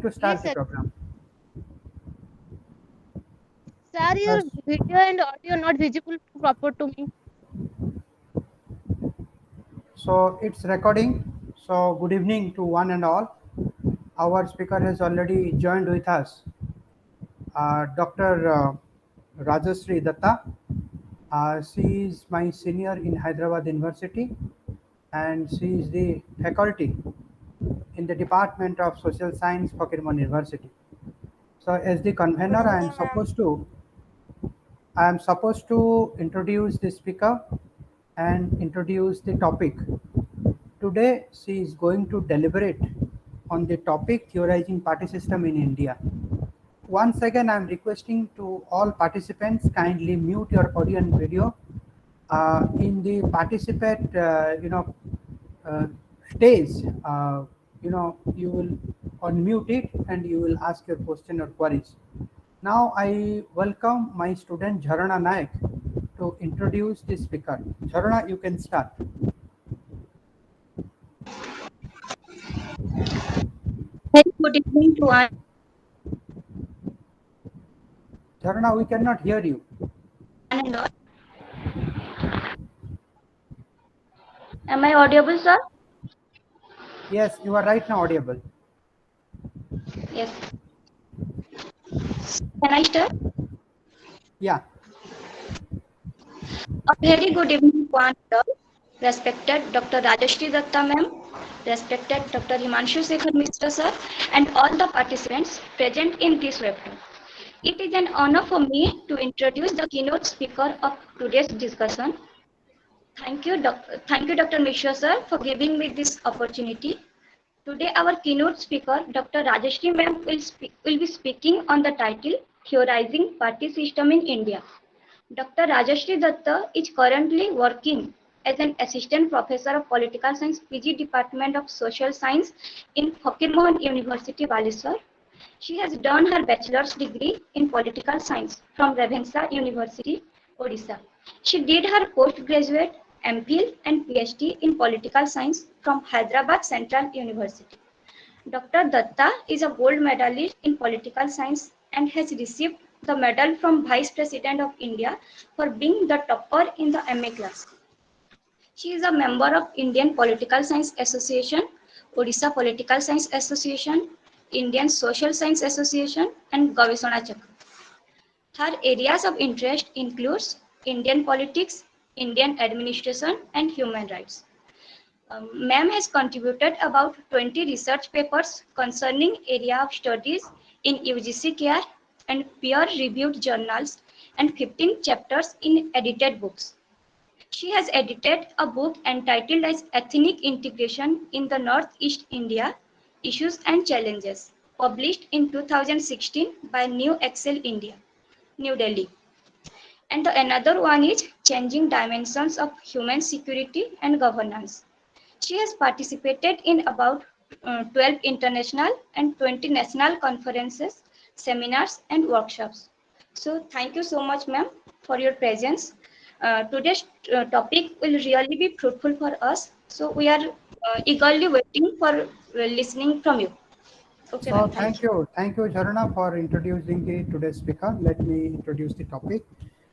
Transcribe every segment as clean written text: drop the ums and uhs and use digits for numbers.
To start Yes, the sir. program. Sir, your Yes. video and audio not visible proper to me. So it's recording. So good evening to one and all. Our speaker has already joined with us, Dr. Rajashree Dutta. She is my senior in Hyderabad University, and she is the faculty in the Department of Social Science, Fakirman University. So as the Good convener, evening, ma'am. I am supposed to introduce the speaker and introduce the topic. Today, she is going to deliberate on the topic theorizing party system in India. Once again, I am requesting to all participants kindly mute your audio and video. In the participant, uh, stage, you will unmute it and you will ask your question or queries. Now, I welcome my student Jharana Naik to introduce the speaker. Jharana, you can start. Very good evening to one Jharana, we cannot hear you. and all. Am I audible, sir? Yes, you are right now audible. Yes. Can I start? Yeah. A very good evening to one and all. Respected Dr. Rajashree Dutta, ma'am. Respected Dr. Himanshu Sekhar, Mr. Sir, and all the participants present in this webinar. It is an honor for me to introduce the keynote speaker of today's discussion. Thank you, Dr. Mishra, sir, for giving me this opportunity. Today, our keynote speaker, Dr. Rajashree ma'am, will be speaking on the title Theorizing Party System in India. Dr. Rajashree Dutta is currently working as an assistant professor of political science, PG Department of Social Science in Fakirmohan University, Baleswar. She has done her bachelor's degree in political science from Ravenshaw University, Odisha. She did her postgraduate MPhil and PhD in political science from Hyderabad Central University. Dr. Datta is a gold medalist in political science and has received the medal from Vice President of India for being the topper in the MA class. She is a member of Indian Political Science Association, Odisha Political Science Association, Indian Social Science Association, and Gaveshana Chakra. Her areas of interest includes Indian politics, Indian administration, and human rights. Ma'am has contributed about 20 research papers concerning area of studies in UGC care and peer-reviewed journals and 15 chapters in edited books. She has edited a book entitled as Ethnic Integration in the Northeast India, Issues and Challenges, published in 2016 by New Excel India, New Delhi. And the another one is Changing Dimensions of Human Security and Governance. She has participated in about 12 international and 20 national conferences, seminars, and workshops. So, thank you so much, ma'am, for your presence. Today's topic will really be fruitful for us. So, we are eagerly waiting for listening from you. Okay, So ma'am. Thank you. thank you, Jharana, for introducing the today's speaker. Let me introduce the topic.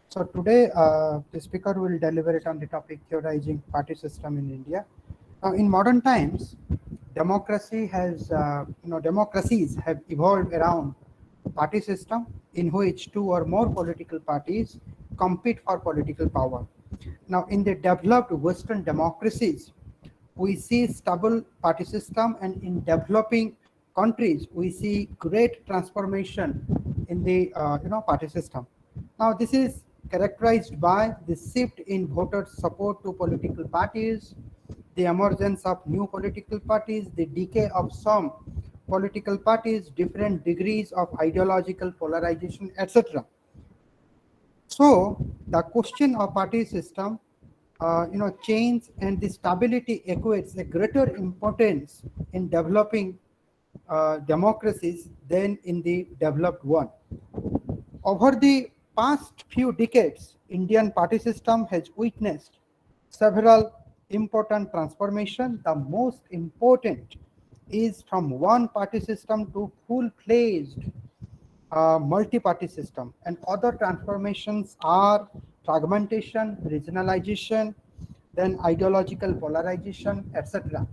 So today, the speaker will deliberate on the topic theorizing party system in India. Now, in modern times, democracies have evolved around party system in which two or more political parties compete for political power. Now, in the developed Western democracies, we see stable party system, and in developing countries we see great transformation in the party system. Now this is characterized by the shift in voter support to political parties, the emergence of new political parties, the decay of some political parties, different degrees of ideological polarization, etc. So the question of party system, change and the stability equates a greater importance in developing democracies than in the developed one. Over the past few decades, Indian party system has witnessed several important transformations. The most important is from one party system to full-fledged multi-party system, and other transformations are fragmentation, regionalization, then ideological polarization, etc.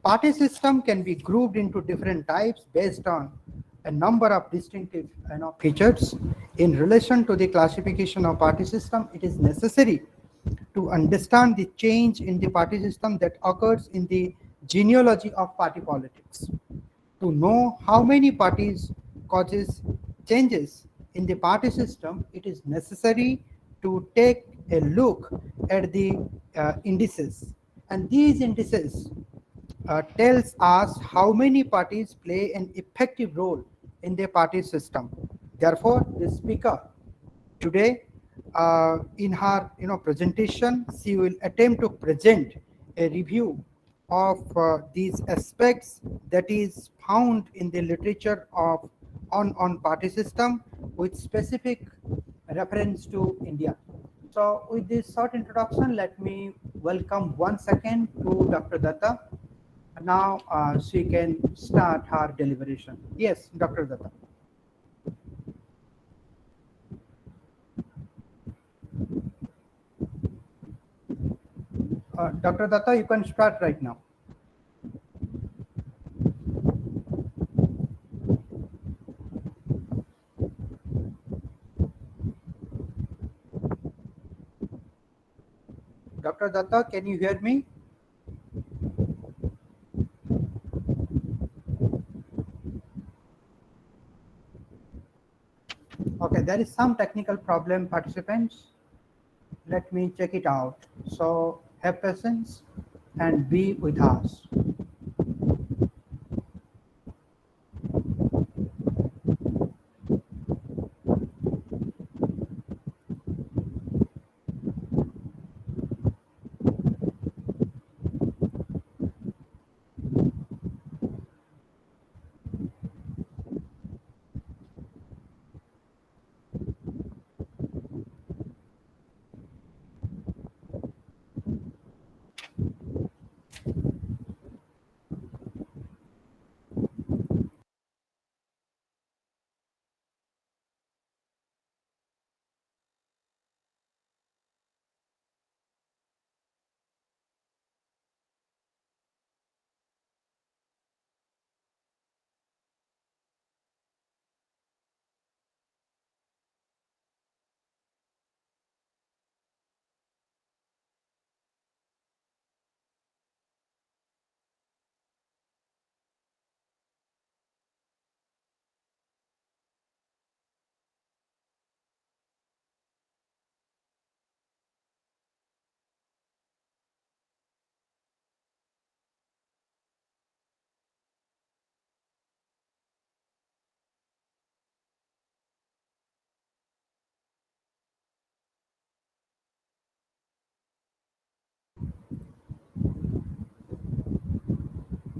Party system can be grouped into different types based on a number of distinctive features. In relation to the classification of party system, it is necessary to understand the change in the party system that occurs in the genealogy of party politics. To know how many parties causes changes in the party system, it is necessary to take a look at the indices. And these indices tells us how many parties play an effective role in the party system. Therefore, the speaker today, in her presentation, she will attempt to present a review of these aspects that is found in the literature of on party system with specific reference to India. So with this short introduction, let me welcome once again to Dr. Datta. Now she can start her deliberation. Yes, Dr. Datta. Dr. Datta, you can start right now. Dr. Datta, can you hear me? Okay, there is some technical problem, participants. Let me check it out. So have patience and be with us.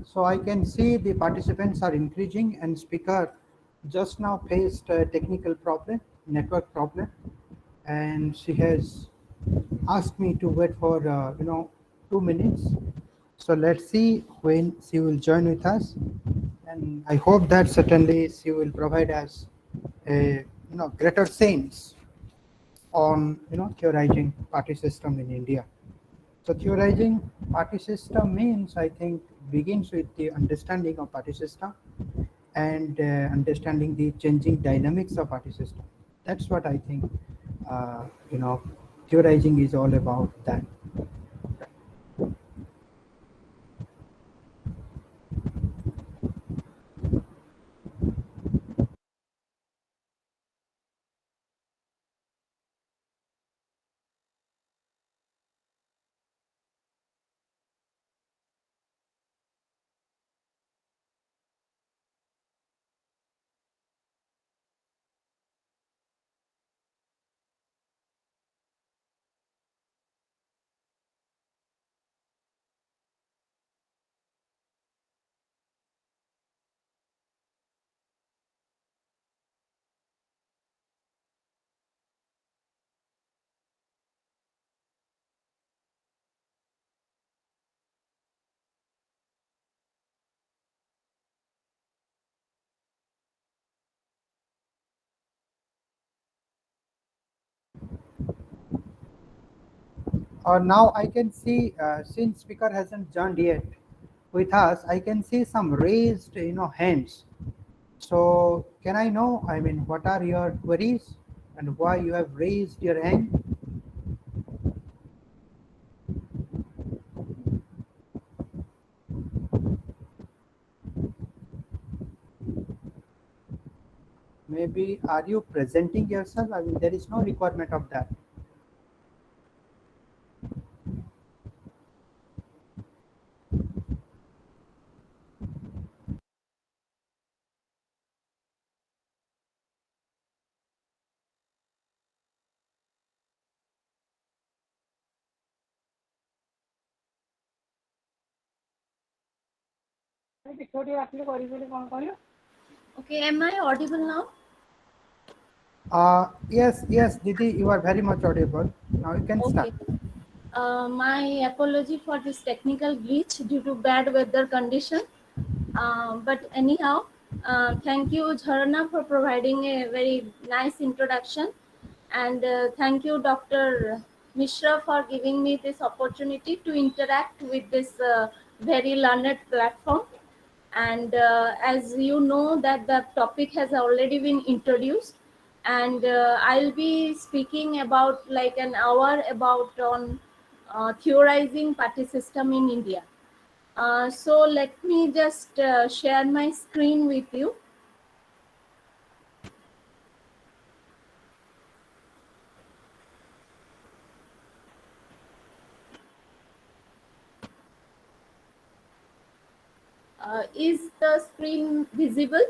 So I can see the participants are increasing, and speaker just now faced a technical problem, network problem, and she has asked me to wait for 2 minutes. So let's see when she will join with us, and I hope that certainly she will provide us a greater sense on theorizing party system in India. So theorizing party system means, I think, begins with the understanding of party system and understanding the changing dynamics of party system. That's what I think. Uh, you know, theorizing is all about that. Now I can see, since speaker hasn't joined yet with us, I can see some raised, hands. So can I know, I mean, what are your queries and why you have raised your hand? Maybe are you presenting yourself? I mean, there is no requirement of that. Okay, am I audible now? Yes, yes, Didi, you are very much audible. Now you can start. Okay. My apology for this technical glitch due to bad weather condition. But anyhow, thank you, Jharana, for providing a very nice introduction. And thank you, Dr. Mishra, for giving me this opportunity to interact with this very learned platform. And as you know that the topic has already been introduced, and I'll be speaking about like an hour about on theorizing party system in India. So let me just share my screen with you. Is the screen visible?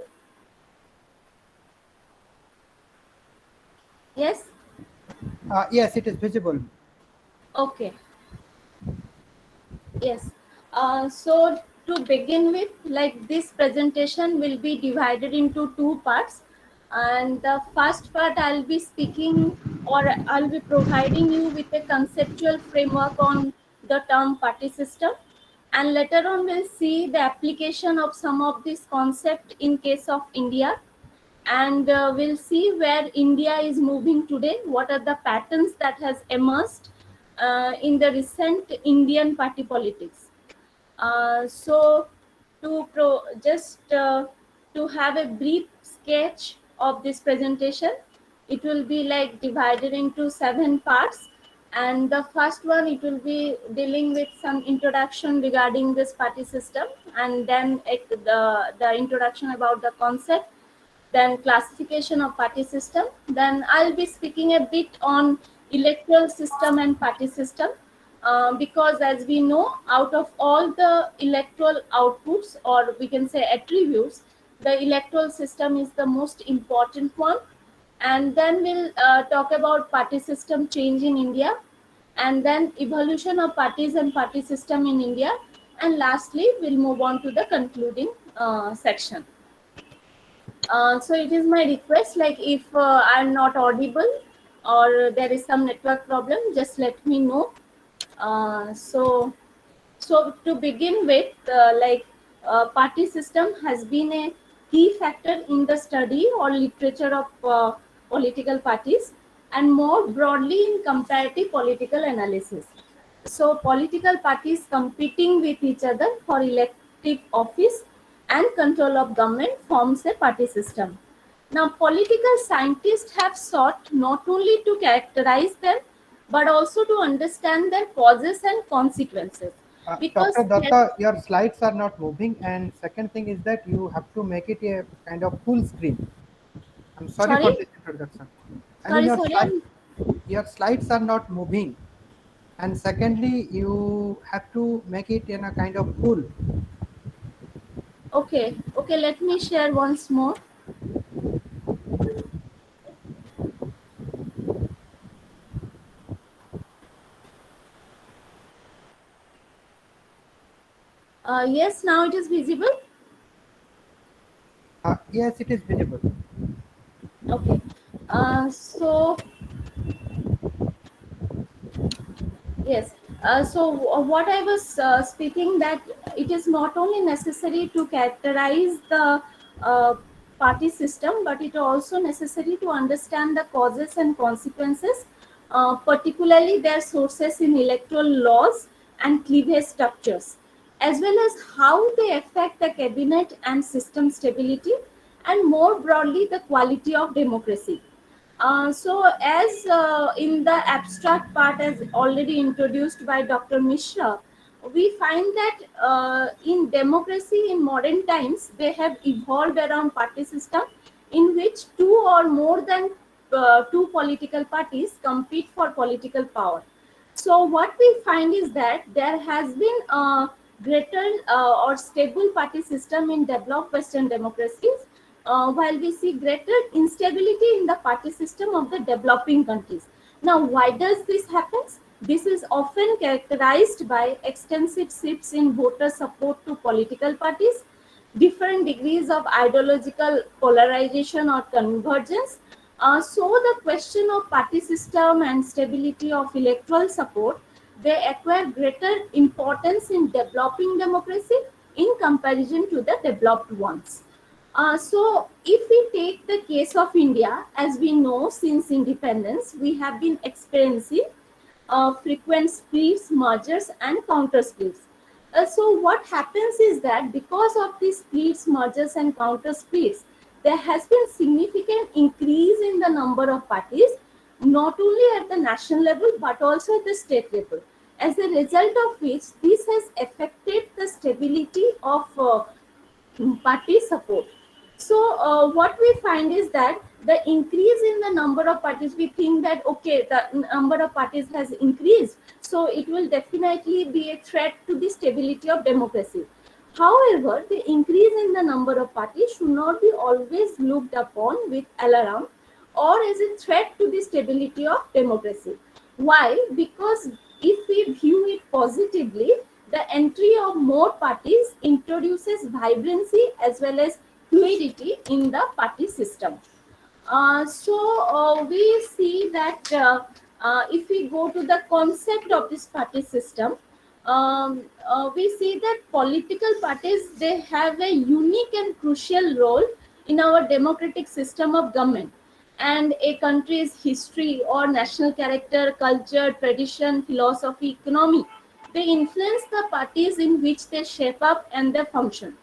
Yes. Yes, it is visible. Okay. Yes. So to begin with, like this presentation will be divided into two parts. And the first part I'll be speaking or I'll be providing you with a conceptual framework on the term party system. And later on we'll see the application of some of this concept in case of India. And we'll see where India is moving today, what are the patterns that has emerged in the recent Indian party politics. So just to have a brief sketch of this presentation, it will be like divided into 7 parts. And the first one, it will be dealing with some introduction regarding this party system, and then the introduction about the concept, then classification of party system. Then I'll be speaking a bit on electoral system and party system, because as we know, out of all the electoral outputs, or we can say attributes, the electoral system is the most important one. And then we'll talk about party system change in India, and then evolution of parties and party system in India, and lastly we'll move on to the concluding section. So it is my request, like if I'm not audible or there is some network problem, just let me know. So to begin with, party system has been a key factor in the study or literature of political parties, and more broadly in comparative political analysis. So political parties competing with each other for elective office and control of government forms a party system. Now, political scientists have sought not only to characterize them, but also to understand their causes and consequences. Dr. Because Datta, your slides are not moving, and second thing is that you have to make it a kind of full screen. I'm sorry for sorry, this introduction. I mean, sorry, sorry. your slides are not moving, and secondly, you have to make it in a kind of full. Okay, okay. Let me share once more. Yes, now it is visible. Yes, it is visible. Okay. So yes. What I was speaking, that it is not only necessary to characterize the uh, party system, but it also necessary to understand the causes and consequences particularly their sources in electoral laws and cleavage structures, as well as how they affect the cabinet and system stability, and more broadly, the quality of democracy. As in the abstract part, as already introduced by Dr. Mishra, we find that in democracy in modern times, they have evolved around party system in which two or more than two political parties compete for political power. So what we find is that there has been a greater or stable party system in developed Western democracies, while we see greater instability in the party system of the developing countries. Now, why does this happen? This is often characterized by extensive shifts in voter support to political parties, different degrees of ideological polarization or convergence. So the question of party system and stability of electoral support, they acquire greater importance in developing democracy in comparison to the developed ones. So if we take the case of India, as we know, since independence, we have been experiencing frequent splits, mergers, and counter splits. So what happens is that because of these splits, mergers, and counter splits, there has been significant increase in the number of parties, not only at the national level but also at the state level. As a result of which, this has affected the stability of party support. So what we find is that the increase in the number of parties, we think that okay, the number of parties has increased, so it will definitely be a threat to the stability of democracy. However, the increase in the number of parties should not be always looked upon with alarm or as a threat to the stability of democracy. Why? Because if we view it positively, the entry of more parties introduces vibrancy as well as fluidity in the party system. We see that if we go to the concept of this party system, we see that political parties, they have a unique and crucial role in our democratic system of government, and a country's history or national character, culture, tradition, philosophy, economy, they influence the parties in which they shape up and they function.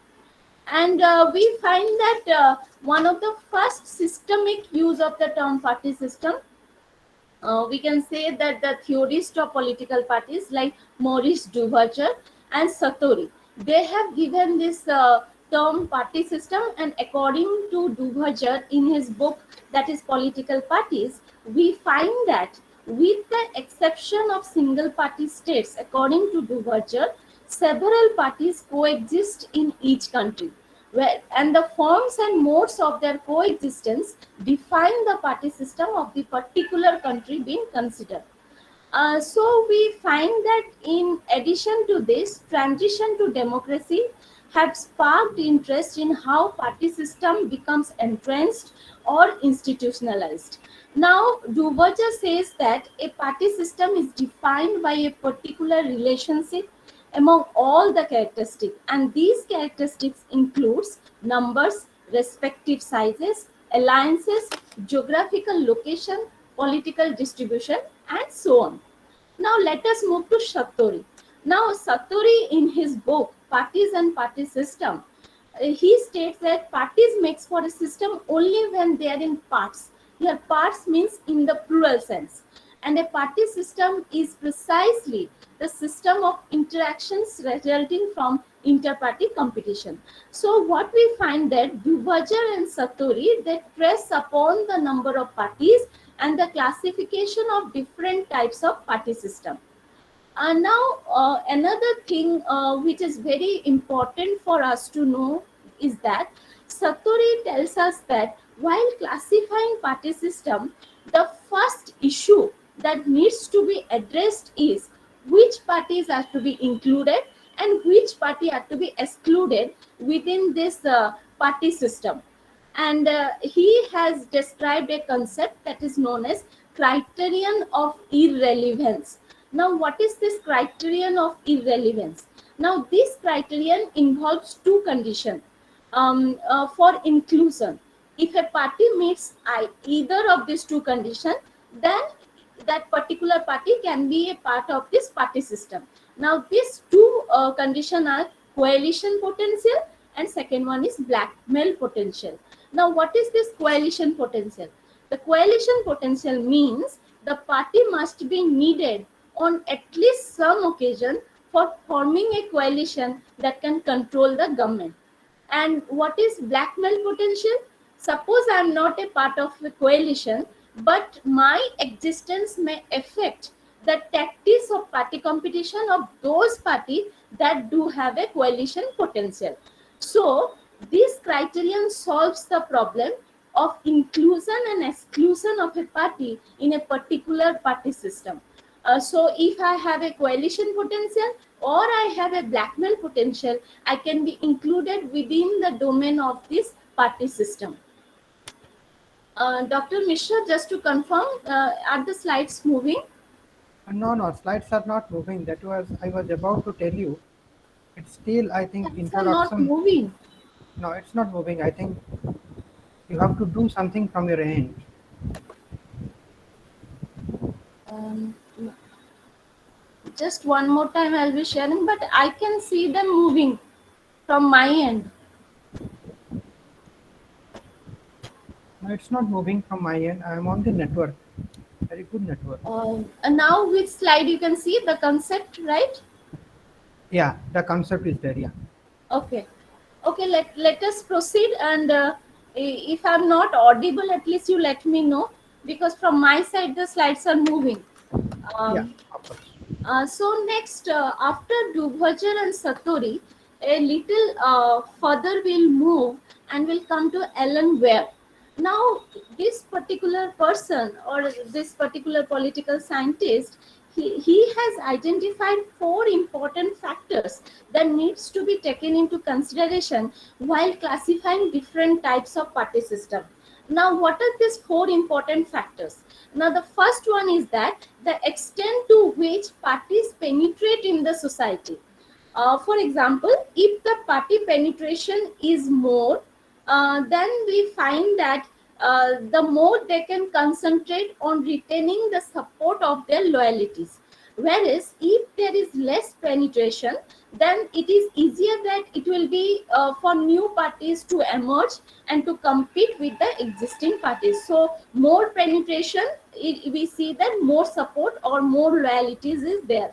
And we find that one of the first systemic use of the term party system, we can say that the theorists of political parties like Maurice Duverger and Satori, they have given this term party system, and according to Duverger in his book that is Political Parties, we find that with the exception of single party states, according to Duverger, several parties coexist in each country, and the forms and modes of their coexistence define the party system of the particular country being considered. So we find that in addition to this, transition to democracy have sparked interest in how party system becomes entrenched or institutionalized. Now, Duverger says that a party system is defined by a particular relationship among all the characteristics, and these characteristics includes numbers, respective sizes, alliances, geographical location, political distribution, and so on. Now let us move to Satori. Now Satori in his book Parties and Party System, he states that parties makes for a system only when they are in parts. Here parts means in the plural sense. And a party system is precisely the system of interactions resulting from inter-party competition. So what we find that Duverger and Satori, they press upon the number of parties and the classification of different types of party system. Now, another thing which is very important for us to know is that Satori tells us that while classifying party system, the first issue that needs to be addressed is which parties are to be included and which party are to be excluded within this party system. And he has described a concept that is known as criterion of irrelevance. Now, what is this criterion of irrelevance? Now, this criterion involves two conditions for inclusion. If a party meets either of these two conditions, then that particular party can be a part of this party system. Now these two condition are coalition potential and second one is blackmail potential. Now what is this coalition potential? The coalition potential means the party must be needed on at least some occasion for forming a coalition that can control the government. And what is blackmail potential? Suppose I am not a part of the coalition, but my existence may affect the tactics of party competition of those parties that do have a coalition potential. So this criterion solves the problem of inclusion and exclusion of a party in a particular party system. So if I have a coalition potential or I have a blackmail potential, I can be included within the domain of this party system. Dr. Mishra, just to confirm, are the slides moving? No, slides are not moving. That was I was about to tell you. It's still, I think, Slides are not introduction. moving. No, it's not moving. I think you have to do something from your end. Just one more time I'll be sharing, but I can see them moving from my end. No, it's not moving from my end. I am on the network. Very good network. And now which slide you can see the concept, right? Yeah, the concept is there. Yeah. Okay. Let us proceed, and if I'm not audible, at least you let me know, because from my side the slides are moving. Yeah, of course. So next, after Dubhajar and Satori, a little further we'll move and we'll come to Alan Ware. Now, this particular person or this particular political scientist, he has identified four important factors that needs to be taken into consideration while classifying different types of party system. Now, what are these four important factors? Now, the first one is that the extent to which parties penetrate in the society. For example, if the party penetration is more, then we find that the more they can concentrate on retaining the support of their loyalties. Whereas if there is less penetration, then it is easier that it will be for new parties to emerge and to compete with the existing parties. So more penetration, we see that more support or more loyalties is there.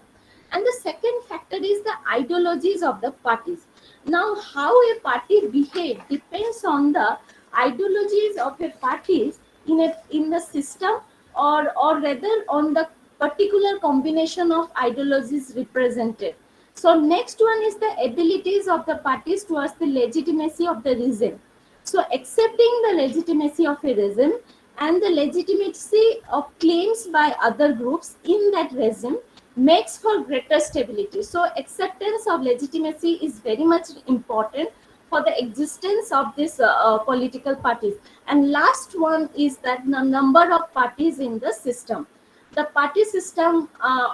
And the second factor is the ideologies of the parties. Now, how a party behaves depends on the ideologies of a parties in the system, or rather on the particular combination of ideologies represented. So next one is the abilities of the parties towards the legitimacy of the regime. So accepting the legitimacy of a regime and the legitimacy of claims by other groups in that regime makes for greater stability. So acceptance of legitimacy is very much important for the existence of this political parties. And last one is that the number of parties in the system. The party system,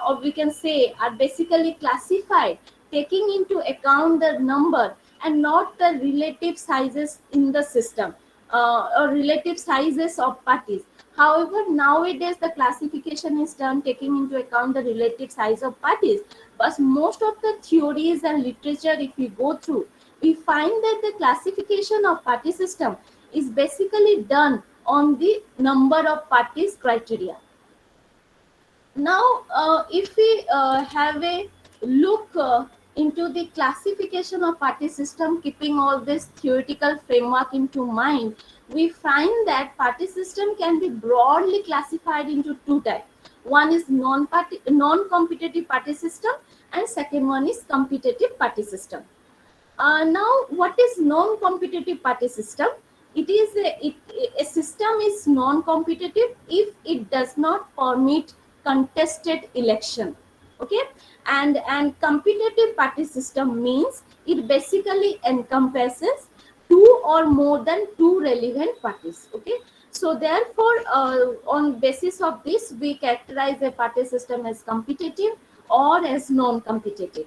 or we can say, are basically classified taking into account the number and not the relative sizes in the system, or relative sizes of parties. However, nowadays the classification is done taking into account the relative size of parties. But most of the theories and literature, if we go through, we find that the classification of party system is basically done on the number of parties criteria. Now, if we have a look into the classification of party system, keeping all this theoretical framework into mind, we find that party system can be broadly classified into two types. One is non-competitive party system, and second one is competitive party system. Now, what is non-competitive party system? It is a system is non-competitive if it does not permit contested election. Okay, and competitive party system means it basically encompasses two or more than two relevant parties. Okay, so therefore, on basis of this, we characterize a party system as competitive or as non-competitive.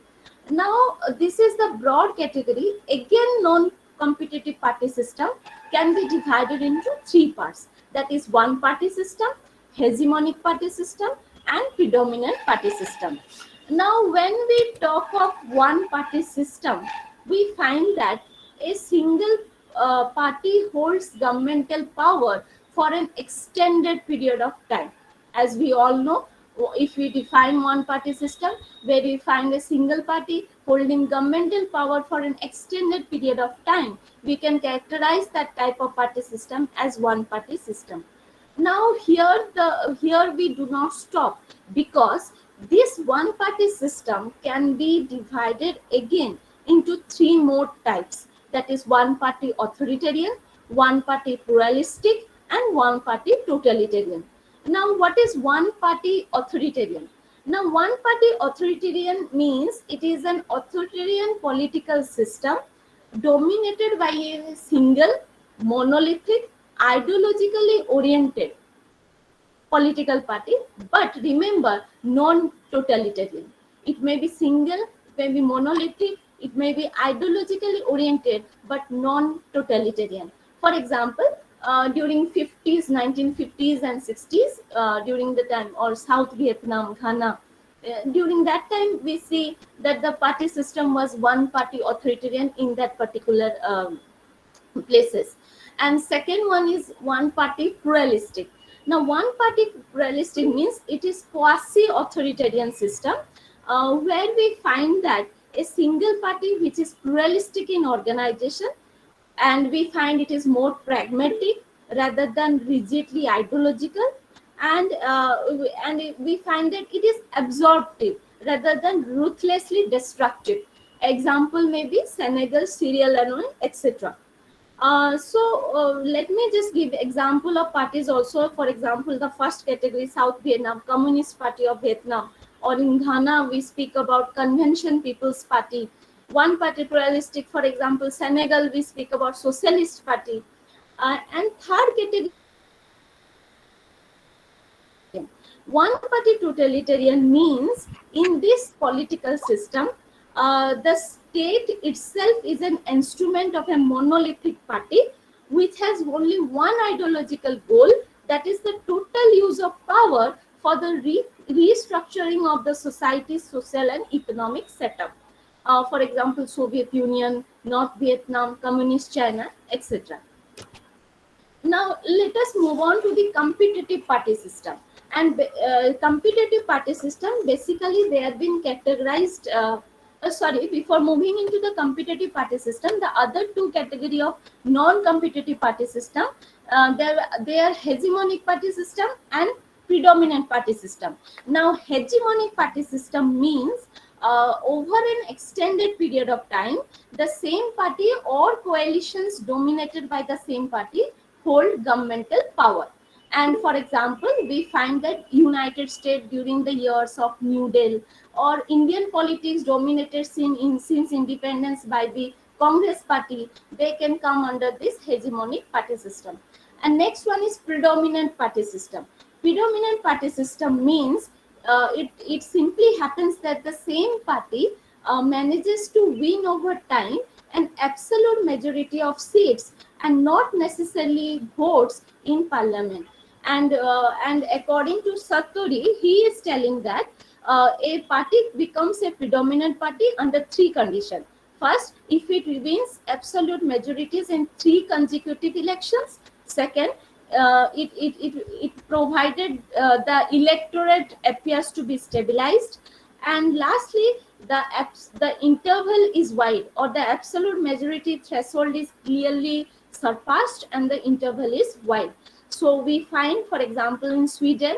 Now, this is the broad category. Again, non-competitive party system can be divided into three parts. That is one party system, hegemonic party system, and predominant party system. Now, when we talk of one party system, we find that a single party holds governmental power for an extended period of time. As we all know, if we define one party system, where we find a single party holding governmental power for an extended period of time, we can characterize that type of party system as one party system. Now here we do not stop, because this one party system can be divided again into three more types, that is one party authoritarian, one party pluralistic, and one party totalitarian. Now, what is one party authoritarian? Now, one party authoritarian means it is an authoritarian political system dominated by a single, monolithic, ideologically oriented political party, but remember, non-totalitarian. It may be single, it may be monolithic, it may be ideologically oriented, but non-totalitarian. For example, during 50s, 1950s and 60s, during the time, or South Vietnam, Ghana, during that time, we see that the party system was one party authoritarian in that particular places. And second one is one party pluralistic. Now, one party pluralistic means it is quasi-authoritarian system, where we find that a single party which is pluralistic in organization, and we find it is more pragmatic rather than rigidly ideological, and we find that it is absorptive rather than ruthlessly destructive. Example may be Senegal, Sierra Leone, etc. Let me just give example of parties also. For example, the first category, South Vietnam, Communist Party of Vietnam, or in Ghana, we speak about Convention People's Party. One party pluralistic, for example, Senegal, we speak about Socialist Party. And third category, one party totalitarian means in this political system, the state itself is an instrument of a monolithic party which has only one ideological goal, that is the total use of power for the restructuring of the society's social and economic setup. For example, Soviet Union, North Vietnam, Communist China, etc. Now, let us move on to the competitive party system. And competitive party system, basically they have been categorized, before moving into the competitive party system, the other two category of non-competitive party system, they are hegemonic party system and predominant party system. Now, hegemonic party system means over an extended period of time, the same party or coalitions dominated by the same party hold governmental power. And for example, we find that United States during the years of New Deal, or Indian politics dominated since independence by the Congress party, they can come under this hegemonic party system. And next one is predominant party system. Predominant party system means it simply happens that the same party manages to win over time an absolute majority of seats and not necessarily votes in parliament. And according to Sartori, he is telling that a party becomes a predominant party under three conditions. First, if it wins absolute majorities in 3 consecutive elections. Second, it provided the electorate appears to be stabilized. And lastly, the interval is wide, or the absolute majority threshold is clearly surpassed and the interval is wide. So we find, for example, in Sweden,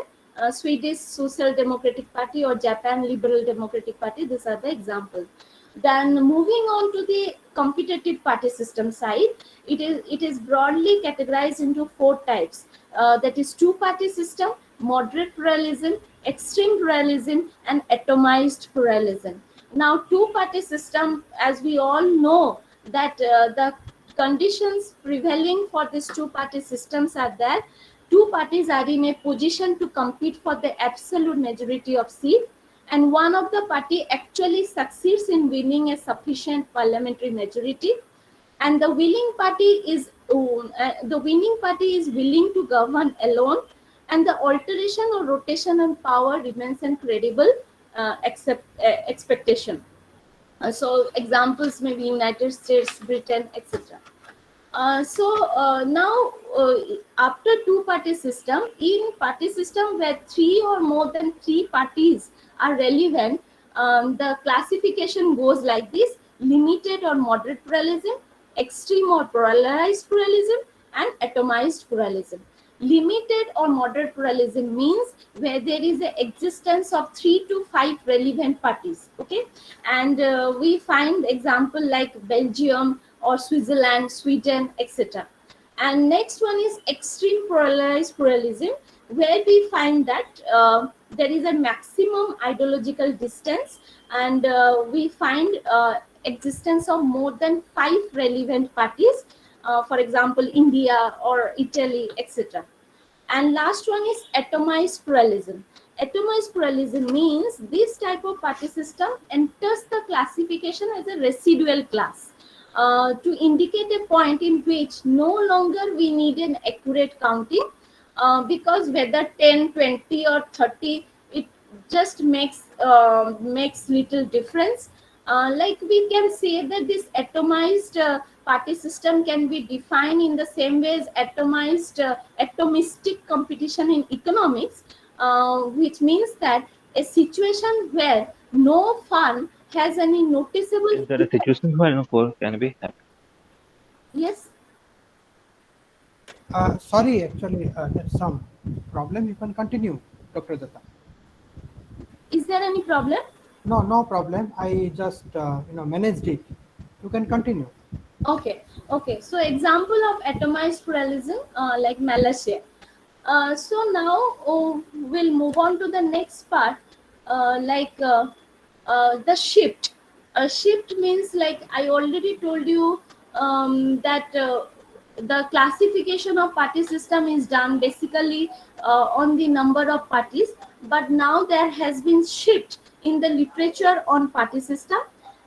Swedish Social Democratic Party or Japan Liberal Democratic Party, these are the examples. Then moving on to the competitive party system side, it is broadly categorized into 4 types. That is 2-party system, moderate pluralism, extreme pluralism, and atomized pluralism. Now, 2-party system, as we all know, that the conditions prevailing for these 2-party systems are that 2 parties are in a position to compete for the absolute majority of seats, and one of the party actually succeeds in winning a sufficient parliamentary majority, and the winning party is willing to govern alone, and the alteration or rotation in power remains an credible expectation. So examples may be United States, Britain, etc. Now, after two-party system, in party system where three or more than three parties are relevant, the classification goes like this: limited or moderate pluralism, extreme or polarized pluralism, and atomized pluralism. Limited or moderate pluralism means where there is an existence of 3 to 5 relevant parties. Okay, and we find example like Belgium or Switzerland, Sweden, etc. And next one is extreme polarized pluralism, where we find that there is a maximum ideological distance, and we find existence of more than 5 relevant parties, for example, India or Italy, etc. And last one is atomized pluralism. Atomized pluralism means this type of party system enters the classification as a residual class, to indicate a point in which no longer we need an accurate counting, because whether 10, 20 or 30, it just makes little difference. Like we can say that this atomized party system can be defined in the same way as atomistic competition in economics, which means that a situation where no firm has any noticeable Is there a situation where no four can be happening? yes. Sorry, actually, there's some problem. You can continue, Dr. Dutta. Is there any problem? No, no problem. I just managed it. You can continue. Okay. So example of atomized pluralism, like Malaysia. So now we'll move on to the next part, the shift. A shift means, like I already told you, that the classification of party system is done basically on the number of parties, but now there has been shift in the literature on party system,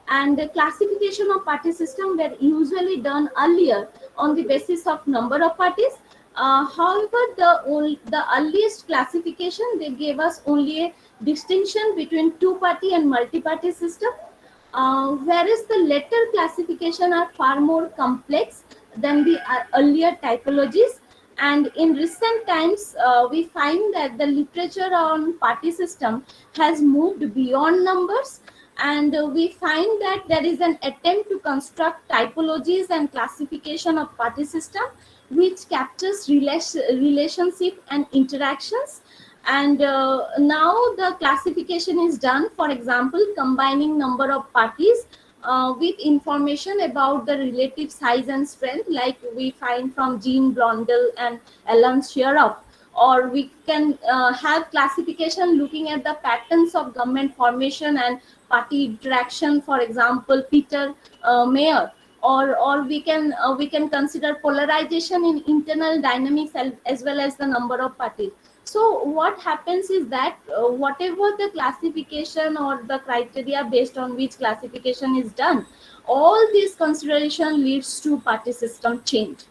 and the classification of party system were usually done earlier on the basis of number of parties. However, the earliest classification, they gave us only a distinction between two-party and multi-party system, whereas the later classification are far more complex than the earlier typologies. And in recent times, we find that the literature on party system has moved beyond numbers, and we find that there is an attempt to construct typologies and classification of party system which captures relationship and interactions. And now the classification is done, for example, combining number of parties with information about the relative size and strength, like we find from Jean Blondel and Alan Shearoff. Or we can have classification looking at the patterns of government formation and party interaction, for example, Peter Mayer. Or we can consider polarization in internal dynamics as well as the number of parties. So what happens is that whatever the classification or the criteria based on which classification is done, all these consideration leads to party system change.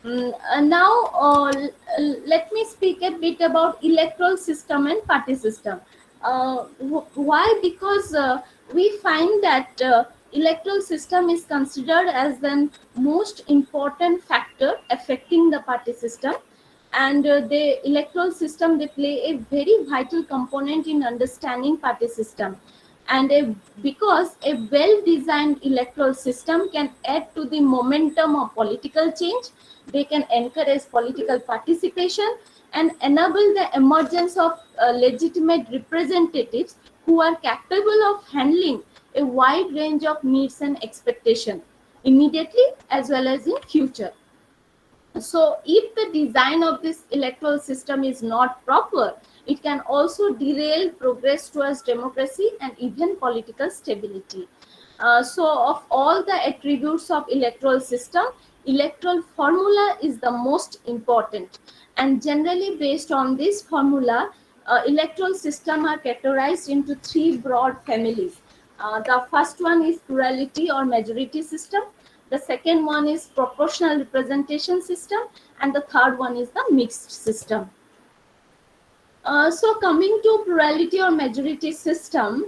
Now, let me speak a bit about electoral system and party system. Why? Because we find that electoral system is considered as the most important factor affecting the party system, and the electoral system, they play a very vital component in understanding party system. And because a well designed electoral system can add to the momentum of political change, they can encourage political participation and enable the emergence of legitimate representatives who are capable of handling a wide range of needs and expectations immediately as well as in future. So if the design of this electoral system is not proper, it can also derail progress towards democracy and even political stability. So of all the attributes of electoral system, electoral formula is the most important. And generally based on this formula, electoral system are categorized into 3 broad families. The first one is plurality or majority system. The second one is proportional representation system, and the third one is the mixed system. So coming to plurality or majority system,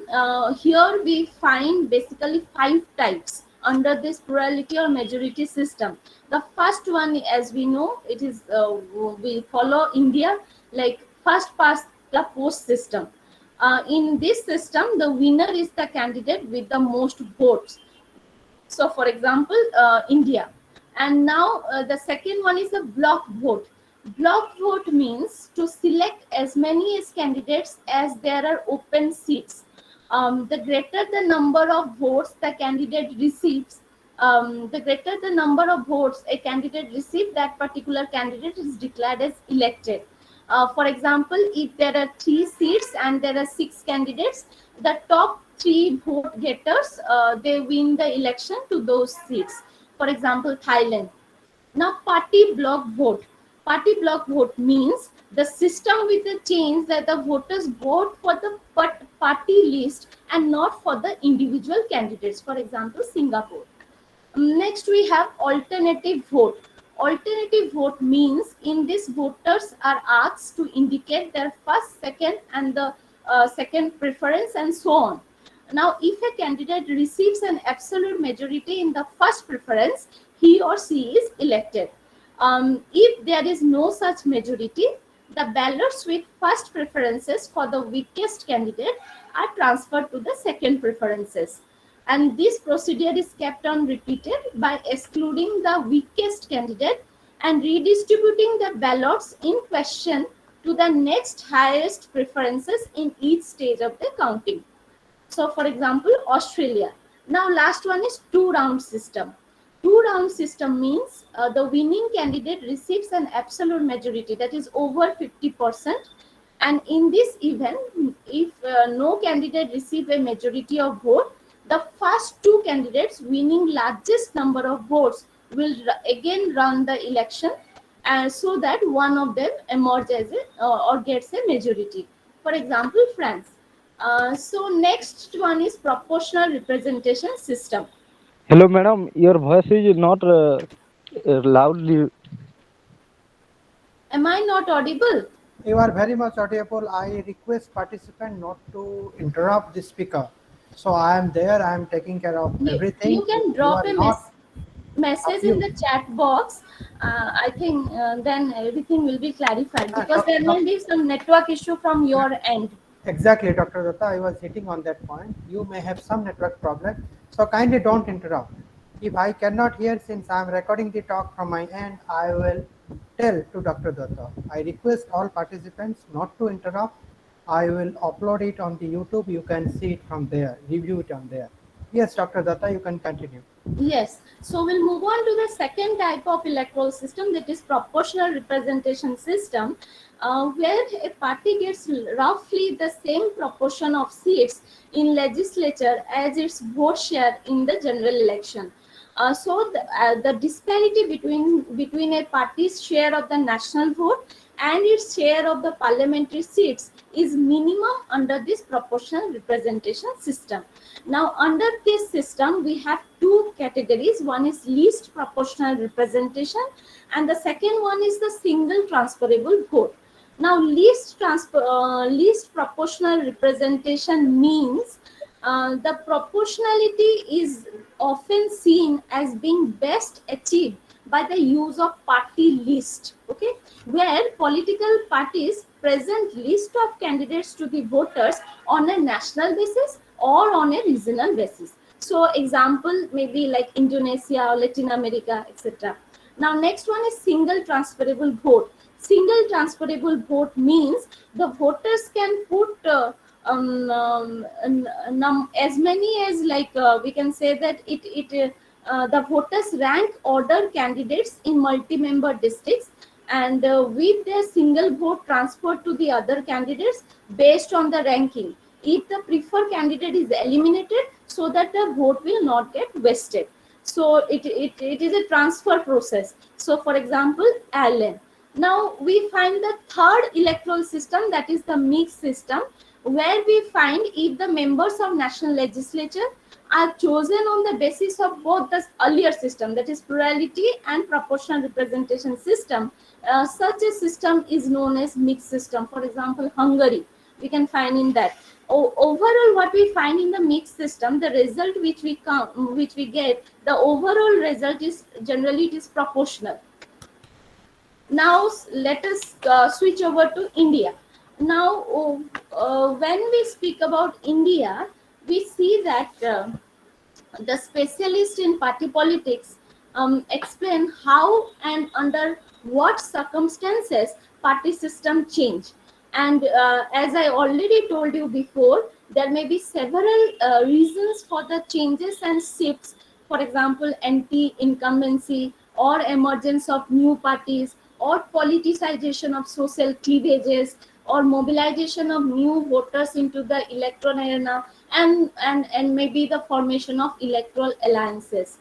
here we find basically 5 types under this plurality or majority system. The first one, as we know, it is we follow India like first past the post system. In this system, the winner is the candidate with the most votes. So for example, India. And now the second one is a block vote. Block vote means to select as many as candidates as there are open seats. The greater the number of votes the candidate receives, the greater the number of votes a candidate receives, that particular candidate is declared as elected. For example, if there are 3 seats and there are 6 candidates, the top 3 vote getters, they win the election to those seats. For example, Thailand. Now, party block vote. Party block vote means the system with the change that the voters vote for the party list and not for the individual candidates. For example, Singapore. Next, we have alternative vote. Alternative vote means in this voters are asked to indicate their first, second, and the second preference, and so on. Now, if a candidate receives an absolute majority in the first preference, he or she is elected. If there is no such majority, the ballots with first preferences for the weakest candidate are transferred to the second preferences. And this procedure is kept on repeated by excluding the weakest candidate and redistributing the ballots in question to the next highest preferences in each stage of the counting. So for example, Australia. Now last one is 2-round system. 2-round system means the winning candidate receives an absolute majority, that is over 50%. And in this event, if no candidate receives a majority of vote, the first 2 candidates winning largest number of votes will again run the election, and so that one of them emerges or gets a majority. For example, France. So next one is proportional representation system. Hello, madam. Your voice is not loudly. Am I not audible? You are very much audible. I request participant not to interrupt the speaker. So I am there. I am taking care of everything. You can You drop are a not. message in the chat box. I think then everything will be clarified, because there will be some network issue from your end. Exactly, Dr. Dutta. I was hitting on that point. You may have some network problem. So kindly don't interrupt. If I cannot hear, since I am recording the talk from my end, I will tell to Dr. Dutta. I request all participants not to interrupt. I will upload it on the YouTube. You can see it from there, review it on there. Yes, Dr. Dutta, you can continue. Yes, so we'll move on to the second type of electoral system, that is proportional representation system, where a party gets roughly the same proportion of seats in legislature as its vote share in the general election. So the disparity between a party's share of the national vote and its share of the parliamentary seats is minimum under this proportional representation system. Now, under this system, we have 2 categories. One is least proportional representation, and the second one is the single transferable vote. Now, least proportional representation means the proportionality is often seen as being best achieved by the use of party list, okay, where political parties present list of candidates to the voters on a national basis or on a regional basis. So example maybe like Indonesia or Latin America, etc. Now next one is single transferable vote. Single transferable vote means the voters can put as many as we can say that the voters rank order candidates in multi-member districts, and with their single vote transferred to the other candidates based on the ranking. If the preferred candidate is eliminated, so that the vote will not get wasted. So it is a transfer process. So for example, Ireland. Now we find the third electoral system, that is the mixed system, where we find if the members of national legislature are chosen on the basis of both the earlier system, that is plurality and proportional representation system, Such a system is known as mixed system. For example, Hungary, we can find in that. Overall, what we find in the mixed system, the result which we get, the overall result is generally it is proportional. Now let us switch over to India. Now, when we speak about India, we see that the specialist in party politics explain how and under what circumstances party system change. And as I already told you before, there may be several reasons for the changes and shifts. For example, anti-incumbency or emergence of new parties or politicization of social cleavages or mobilization of new voters into the electoral arena, and maybe the formation of electoral alliances.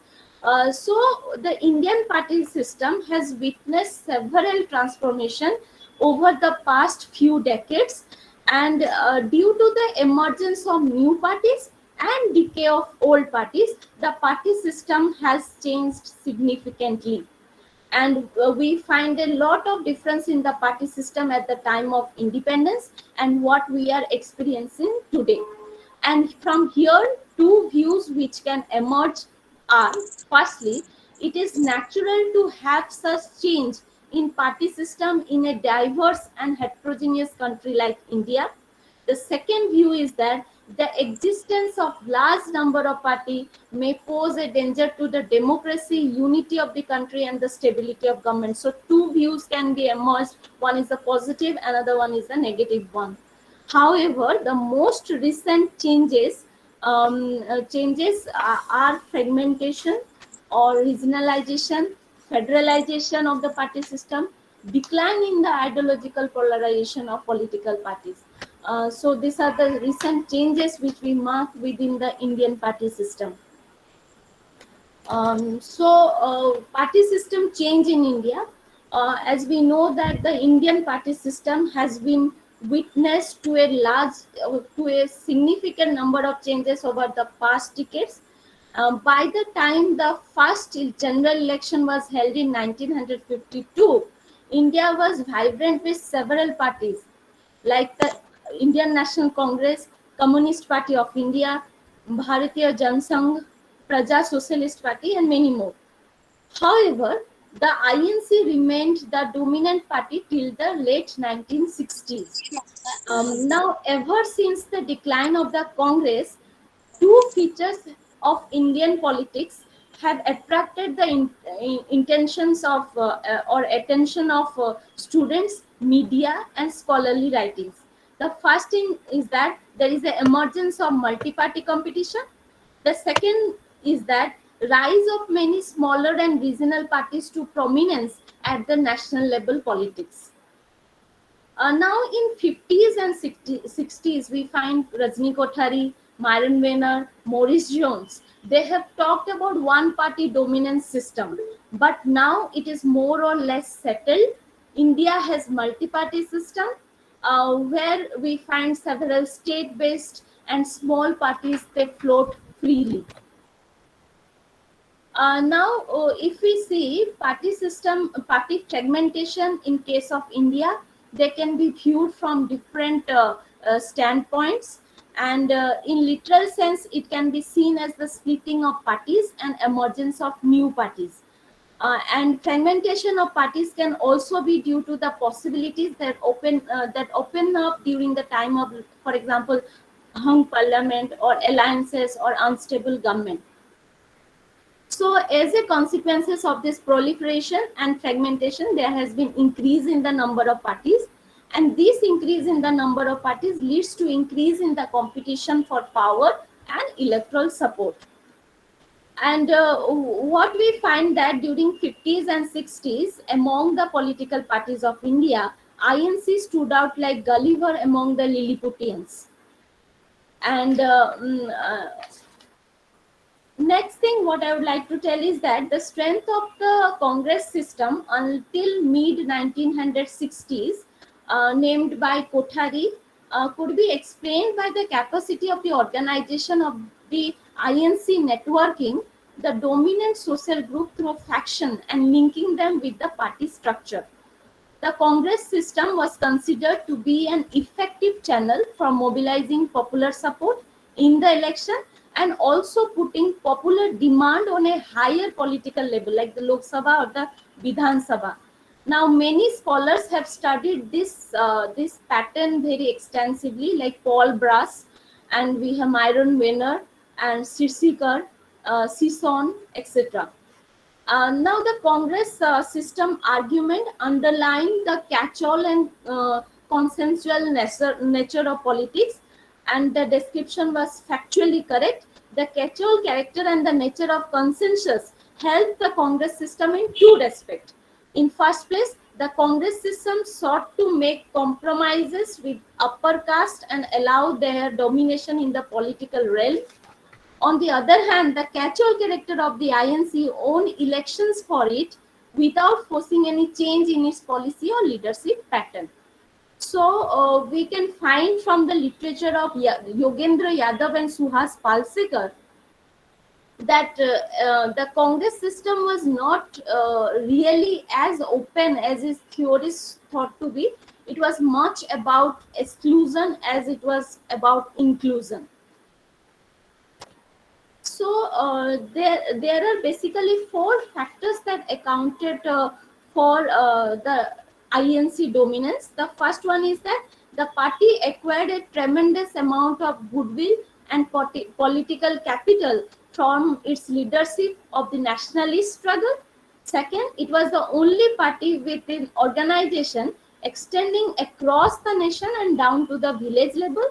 So the Indian party system has witnessed several transformation over the past few decades, and due to the emergence of new parties and decay of old parties, the party system has changed significantly. And we find a lot of difference in the party system at the time of independence and what we are experiencing today. And from here, two views which can emerge are: firstly, it is natural to have such change in party system in a diverse and heterogeneous country like India. The second view is that the existence of large number of party may pose a danger to the democracy, unity of the country, and the stability of government. So two views can be emerged. One is a positive, another one is a negative one. However, the most recent changes are fragmentation or regionalization, federalization of the party system, decline in the ideological polarization of political parties. So these are the recent changes which we mark within the Indian party system. Party system change in India. As we know that the Indian party system has been witnessed to a significant number of changes over the past decades. By the time the first general election was held in 1952, India was vibrant with several parties like the Indian National Congress, Communist Party of India, Bharatiya Jansangh, Praja Socialist Party, and many more. However, the INC remained the dominant party till the late 1960s. Now, ever since the decline of the Congress, two features of Indian politics have attracted the intentions of or attention of students, media, and scholarly writings. The first thing is that there is the emergence of multi-party competition. The second is that rise of many smaller and regional parties to prominence at the national level politics. Now in 50s and 60s, we find Rajni Kothari, Myron Weiner, Maurice Jones. They have talked about one-party dominance system, but now it is more or less settled. India has multi-party system where we find several state-based and small parties, they float freely. Now, if we see party fragmentation in case of India, they can be viewed from different standpoints. And in literal sense, it can be seen as the splitting of parties and emergence of new parties. And fragmentation of parties can also be due to the possibilities that open up during the time of, for example, hung parliament or alliances or unstable government. So as a consequences of this proliferation and fragmentation, there has been increase in the number of parties, and this increase in the number of parties leads to increase in the competition for power and electoral support. And what we find that during 50s and 60s, among the political parties of India, INC stood out like Gulliver among the Lilliputians. And next thing what I would like to tell is that the strength of the Congress system until mid 1960s, named by Kothari, could be explained by the capacity of the organization of the INC networking the dominant social group through faction and linking them with the party structure. The Congress system was considered to be an effective channel for mobilizing popular support in the election and also putting popular demand on a higher political level like the Lok Sabha or the Vidhan Sabha. Now, many scholars have studied this pattern very extensively, like Paul Brass, and we have Myron Weiner and Sekhar, Sison, etc. Now, the Congress system argument underlying the catch-all and consensual nature of politics, and the description was factually correct. The catch-all character and the nature of consensus helped the Congress system in two respects. In first place, the Congress system sought to make compromises with upper caste and allow their domination in the political realm. On the other hand, the catch-all character of the INC owned elections for it without forcing any change in its policy or leadership pattern. So we can find from the literature of Yogendra Yadav and Suhas Palsekar that the Congress system was not really as open as its theories thought to be. It was much about exclusion as it was about inclusion. So there are basically four factors that accounted for the INC dominance. The first one is that the party acquired a tremendous amount of goodwill and political capital from its leadership of the nationalist struggle. Second, it was the only party with an organization extending across the nation and down to the village level.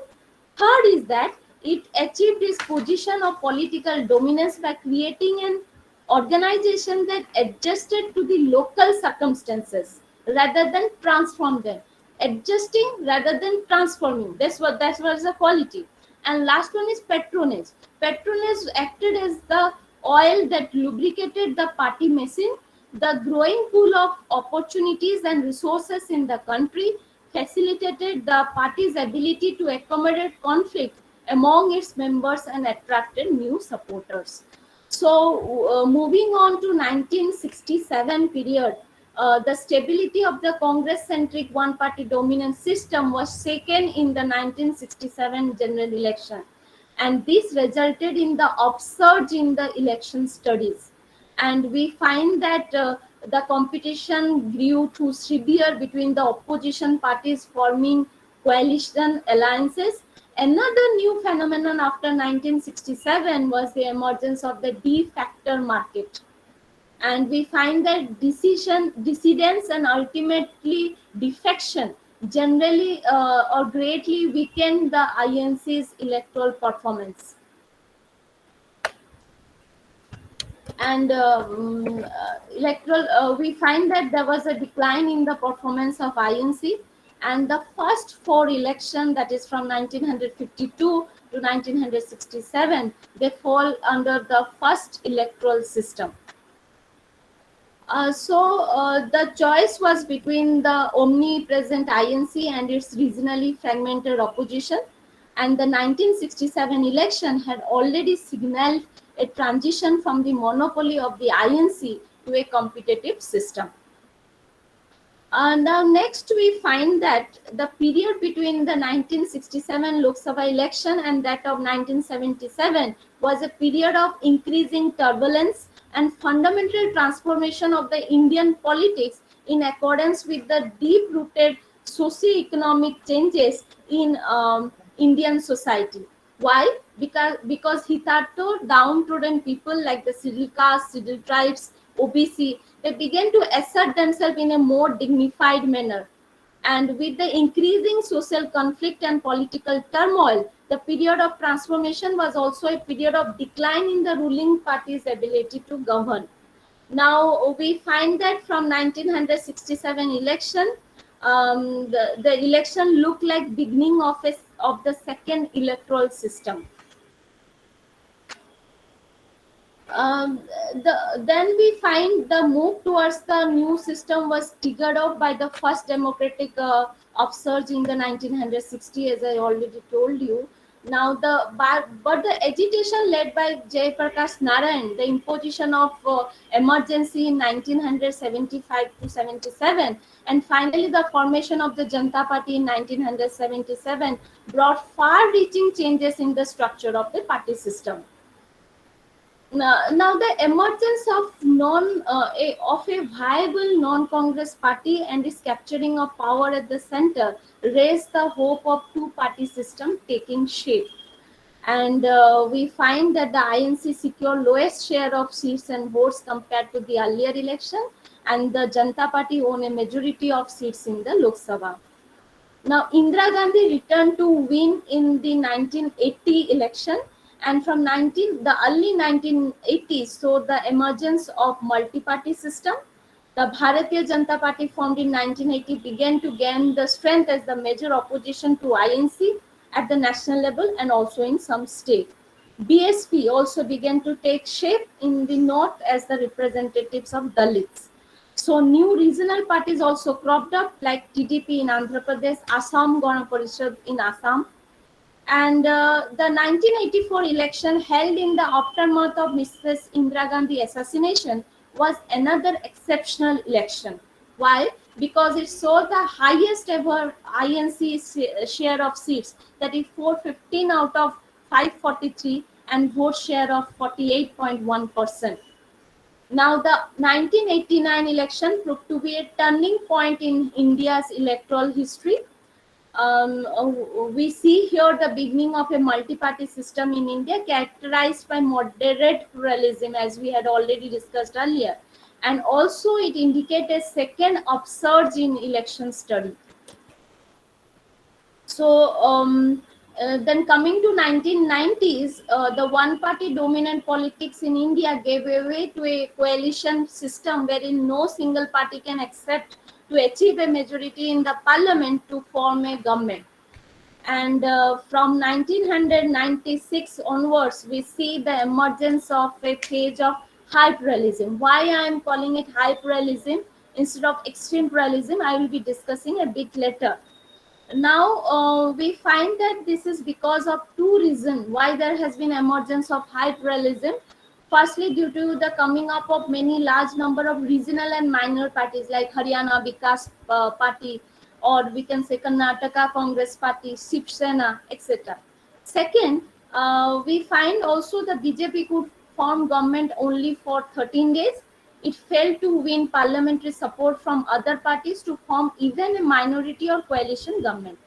Third is that it achieved its position of political dominance by creating an organization that adjusted to the local circumstances rather than transform them. Adjusting rather than transforming. That was the quality. And last one is patronage. Patronage acted as the oil that lubricated the party machine. The growing pool of opportunities and resources in the country facilitated the party's ability to accommodate conflict among its members and attracted new supporters. So, moving on to 1967 period, the stability of the Congress-centric one-party dominant system was shaken in the 1967 general election, and this resulted in the upsurge in the election studies. And we find that the competition grew too severe between the opposition parties forming coalition alliances. Another new phenomenon after 1967 was the emergence of the de facto market. And we find that dissidence and ultimately defection generally or greatly weakened the INC's electoral performance. And we find that there was a decline in the performance of INC, and the first four elections, that is from 1952 to 1967, they fall under the first electoral system. The choice was between the omnipresent INC and its regionally fragmented opposition, and the 1967 election had already signaled a transition from the monopoly of the INC to a competitive system. Now next we find that the period between the 1967 Lok Sabha election and that of 1977 was a period of increasing turbulence and fundamental transformation of the Indian politics in accordance with the deep-rooted socio-economic changes in Indian society. Why? Because hitherto downtrodden people like the scheduled castes, scheduled tribes, OBC, they began to assert themselves in a more dignified manner. And with the increasing social conflict and political turmoil, the period of transformation was also a period of decline in the ruling party's ability to govern. Now we find that from 1967 election, the election looked like beginning of the second electoral system. Then we find the move towards the new system was triggered off by the first democratic upsurge in the 1960, as I already told you. Now but the agitation led by Jay Prakash Narayan, the imposition of emergency in 1975 to 77, and finally the formation of the Janata Party in 1977 brought far-reaching changes in the structure of the party system. Now the emergence of a viable non-Congress party and its capturing of power at the center raised the hope of two-party system taking shape. And we find that the INC secured lowest share of seats and votes compared to the earlier election, and the Janata Party won a majority of seats in the Lok Sabha. Now, Indira Gandhi returned to win in the 1980 election, and from the early 1980s saw the emergence of multi-party system. The Bharatiya Janata Party, formed in 1980, began to gain the strength as the major opposition to INC at the national level and also in some state. BSP also began to take shape in the north as the representatives of Dalits. So new regional parties also cropped up, like TDP in Andhra Pradesh, Assam Gana Parishad in Assam, and the 1984 election held in the aftermath of Mrs. Indira Gandhi assassination was another exceptional election. Why? Because it saw the highest ever INC share of seats, that is 415 out of 543, and vote share of 48.1%. Now, the 1989 election proved to be a turning point in India's electoral history. We see here the beginning of a multi-party system in India characterized by moderate pluralism, as we had already discussed earlier. And also it indicates a second upsurge in election study. So then coming to 1990s, the one-party dominant politics in India gave way to a coalition system wherein no single party can accept to achieve a majority in the parliament to form a government. And from 1996 onwards, we see the emergence of a phase of hyperrealism. Why I am calling it hyperrealism instead of extreme pluralism, I will be discussing a bit later. Now we find that this is because of two reasons why there has been emergence of hyperrealism. Firstly, due to the coming up of many large number of regional and minor parties like Haryana Vikas Party, or we can say Karnataka Congress Party, Shiv Sena, etc. Second, we find also the BJP could form government only for 13 days. It failed to win parliamentary support from other parties to form even a minority or coalition government.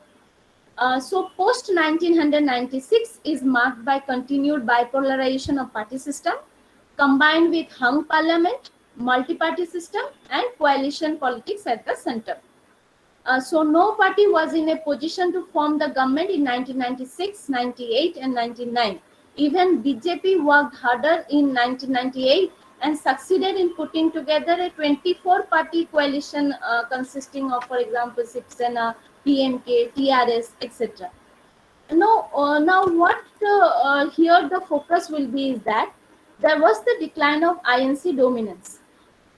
So post 1996 is marked by continued bipolarization of party system, combined with hung parliament, multi-party system, and coalition politics at the center. So no party was in a position to form the government in 1996, 98, and 99. Even BJP worked harder in 1998 and succeeded in putting together a 24-party coalition consisting of, for example, Shiv Sena, PMK, TRS, etc. Now what here the focus will be is that there was the decline of INC dominance.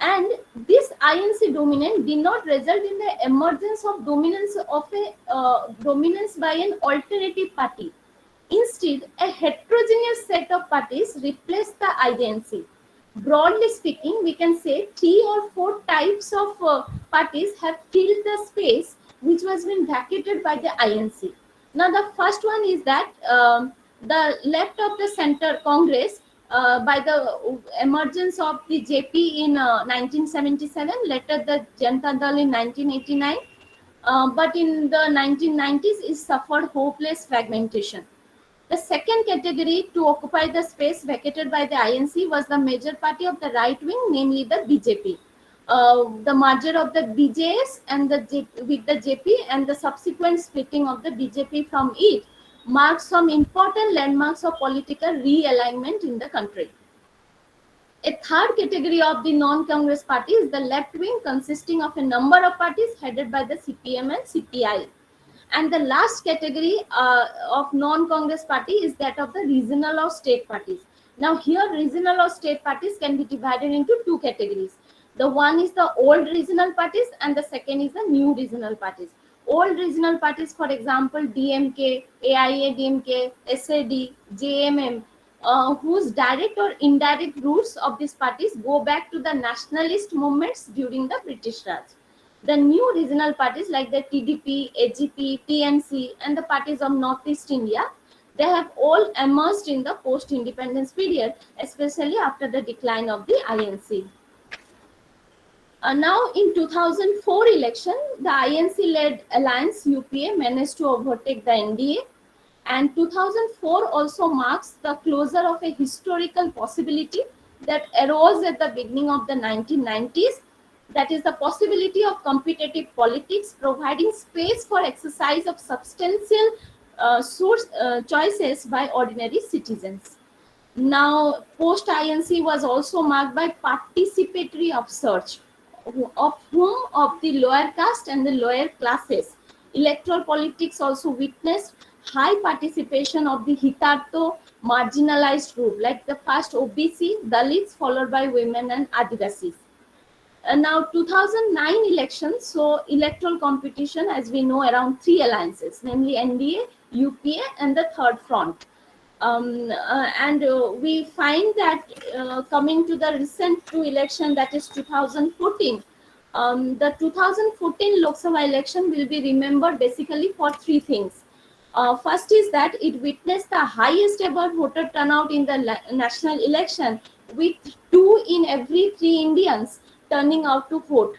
And this INC dominance did not result in the emergence of dominance by an alternative party. Instead, a heterogeneous set of parties replaced the INC. Broadly speaking, we can say 3 or 4 types of parties have filled the space which was been vacated by the INC. Now, the first one is that the left of the center Congress, by the emergence of the JP in 1977, later the Janata Dal in 1989, but in the 1990s it suffered hopeless fragmentation. The second category to occupy the space vacated by the INC was the major party of the right wing, namely the BJP. The merger of the BJS and with the JP and the subsequent splitting of the BJP from it marks some important landmarks of political realignment in the country. A third category of the non-Congress party is the left wing, consisting of a number of parties headed by the CPM and CPI. And the last category of non-Congress party is that of the regional or state parties. Now here regional or state parties can be divided into 2 categories. The one is the old regional parties and the second is the new regional parties. old regional parties, for example, DMK, AIADMK, SAD, JMM, whose direct or indirect roots of these parties go back to the nationalist movements during the British Raj. The new regional parties like the TDP, AGP, TMC, and the parties of Northeast India, they have all emerged in the post-independence period, especially after the decline of the INC. Now, in 2004 election, the INC-led alliance UPA managed to overtake the NDA, and 2004 also marks the closure of a historical possibility that arose at the beginning of the 1990s. That is the possibility of competitive politics providing space for exercise of substantial choices by ordinary citizens. Now, post-INC was also marked by participatory upsurge of whom of the lower caste and the lower classes. Electoral politics also witnessed high participation of the Hitarto marginalized group, like the first OBC, Dalits, followed by women and Adivasis. And now 2009 elections, so electoral competition, as we know, around three alliances, namely NDA, UPA, and the Third Front. We find that coming to the recent two election, that is 2014, the 2014 Lok Sabha election will be remembered basically for three things. First is that it witnessed the highest ever voter turnout in the national election, with 2 in every 3 Indians turning out to vote,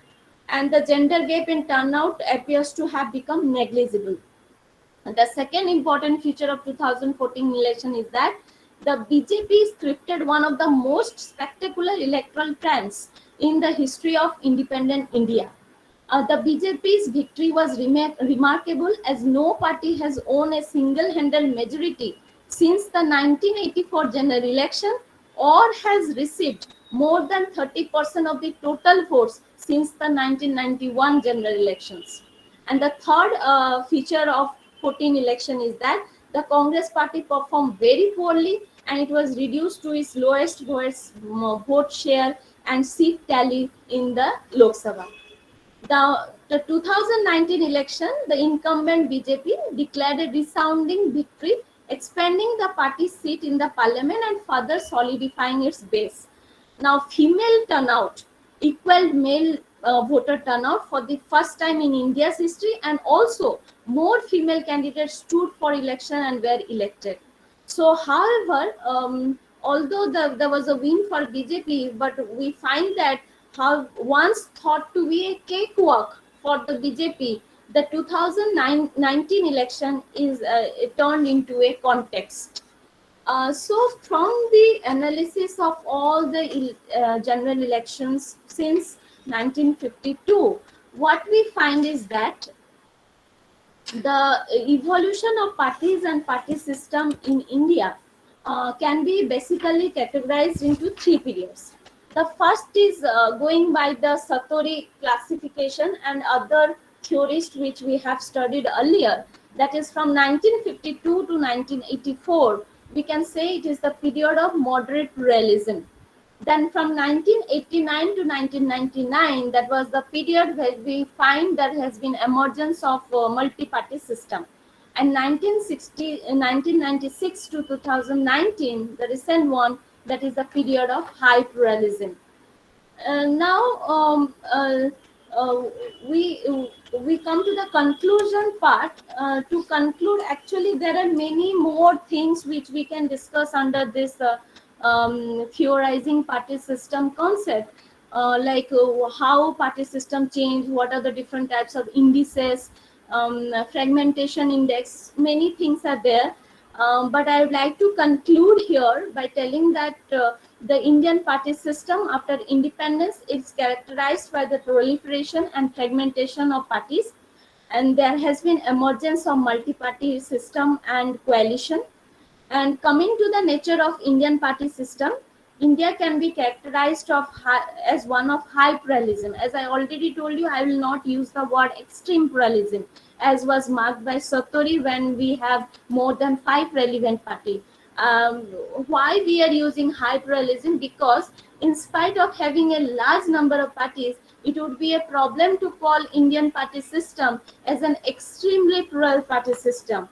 and the gender gap in turnout appears to have become negligible. The second important feature of 2014 election is that the BJP scripted one of the most spectacular electoral trends in the history of independent India. The BJP's victory was remarkable, as no party has won a single-handed majority since the 1984 general election, or has received more than 30% of the total votes since the 1991 general elections. And the third feature of 14 election is that the Congress party performed very poorly, and it was reduced to its lowest vote share and seat tally in the Lok Sabha. The 2019 election, the incumbent BJP declared a resounding victory, expanding the party's seat in the parliament and further solidifying its base. Now, female turnout equaled male voter turnout for the first time in India's history, and also more female candidates stood for election and were elected. So, however, although there was a win for BJP, but we find that how once thought to be a cakewalk for the BJP, the 2019 election is turned into a context. So from the analysis of all the general elections since 1952, what we find is that the evolution of parties and party system in India can be basically categorized into three periods. The first is going by the Satori classification and other theorists which we have studied earlier, that is from 1952 to 1984. We can say it is the period of moderate realism. Then from 1989 to 1999, that was the period where we find there has been emergence of multi-party system. And 1996 to 2019, the recent one, that is the period of high pluralism. Now we come to the conclusion part. To conclude, actually there are many more things which we can discuss under this theorizing party system concept, like how party system change, what are the different types of indices, fragmentation index, many things are there. But I would like to conclude here by telling that the Indian party system after independence is characterized by the proliferation and fragmentation of parties, and there has been emergence of multi-party system and coalition. And coming to the nature of Indian party system, India can be characterized as one of high pluralism. As I already told you, I will not use the word extreme pluralism, as was marked by Satori when we have more than 5 relevant parties. Why we are using high pluralism? Because in spite of having a large number of parties, it would be a problem to call Indian party system as an extremely plural party system.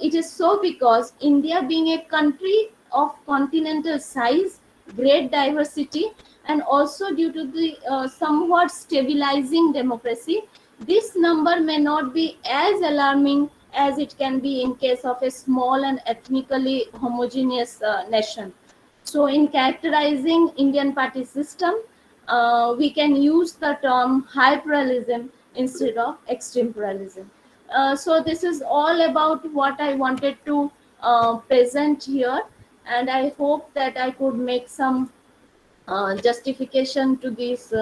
It is so because India, being a country of continental size, great diversity, and also due to the somewhat stabilizing democracy, this number may not be as alarming as it can be in case of a small and ethnically homogeneous nation. So, in characterizing Indian party system, we can use the term high pluralism instead of extreme pluralism. So, this is all about what I wanted to present here, and I hope that I could make some justification to this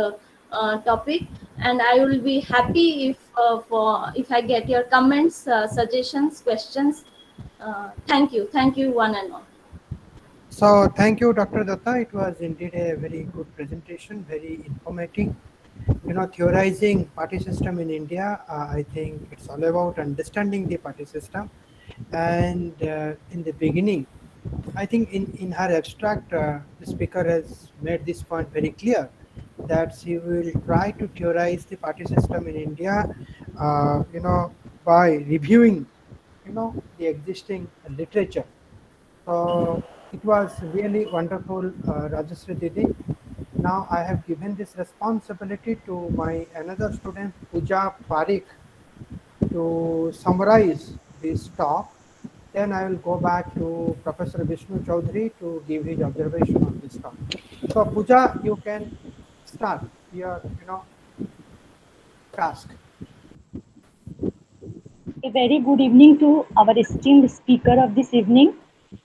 topic, and I will be happy if I get your comments, suggestions, questions. Thank you, one and all. So thank you, Dr. Dutta. It was indeed a very good presentation, very informative. Theorizing party system in India, I think it's all about understanding the party system. And in the beginning, I think in her abstract, the speaker has made this point very clear that she will try to theorize the party system in India, by reviewing, the existing literature. So it was really wonderful, Rajashree Didi. Now I have given this responsibility to my another student, Pooja Parikh, to summarize this talk. Then I will go back to Professor Vishnu Chaudhary to give his observation on this talk. So Pooja, you can start your task. A very good evening to our esteemed speaker of this evening,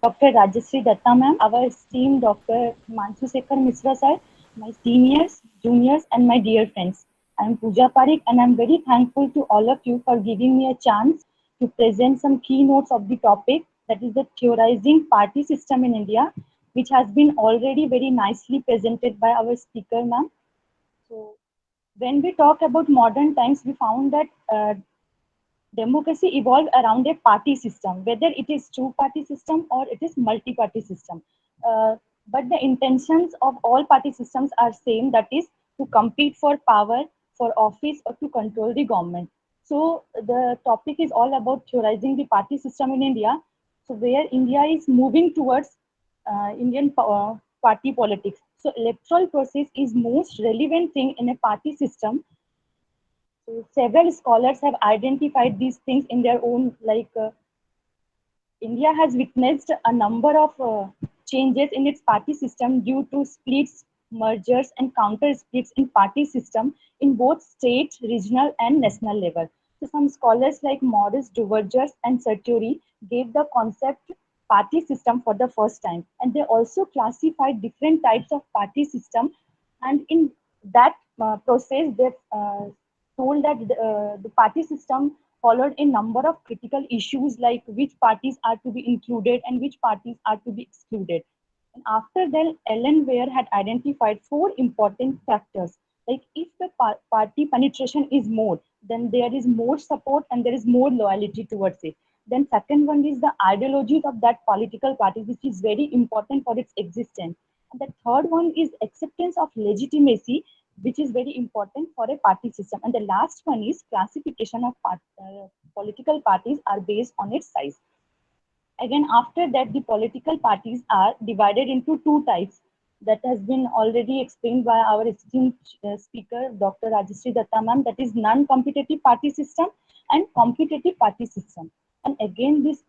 Dr. Rajashree Dutta ma'am, our esteemed Dr. Himanshu Sekhar Mishra sir, my seniors, juniors, and my dear friends. I am Pooja Parikh, and I am very thankful to all of you for giving me a chance to present some keynotes of the topic, that is the theorizing party system in India, which has been already very nicely presented by our speaker ma'am. So, when we talk about modern times, we found that democracy evolved around a party system, whether it is two-party system or it is multi-party system. But the intentions of all party systems are same, that is to compete for power, for office, or to control the government. So the topic is all about theorizing the party system in India. So where India is moving towards party politics. So electoral process is most relevant thing in a party system. So several scholars have identified these things in their own, India has witnessed a number of changes in its party system due to splits, mergers, and counter splits in party system in both state, regional, and national level. So some scholars like Maurice Duverger and Sartori gave the concept party system for the first time, and they also classified different types of party system. And in that process, they told that the party system followed a number of critical issues like which parties are to be included and which parties are to be excluded. And after that, Ellen Ware had identified four important factors. Like if the party penetration is more, then there is more support and there is more loyalty towards it. Then second one is the ideology of that political party, which is very important for its existence. And the third one is acceptance of legitimacy, which is very important for a party system. And the last one is classification of political parties are based on its size. Again, after that, the political parties are divided into two types. That has been already explained by our esteemed speaker, Dr. Rajashree Dutta ma'am, that is non-competitive party system and competitive party system. And again, this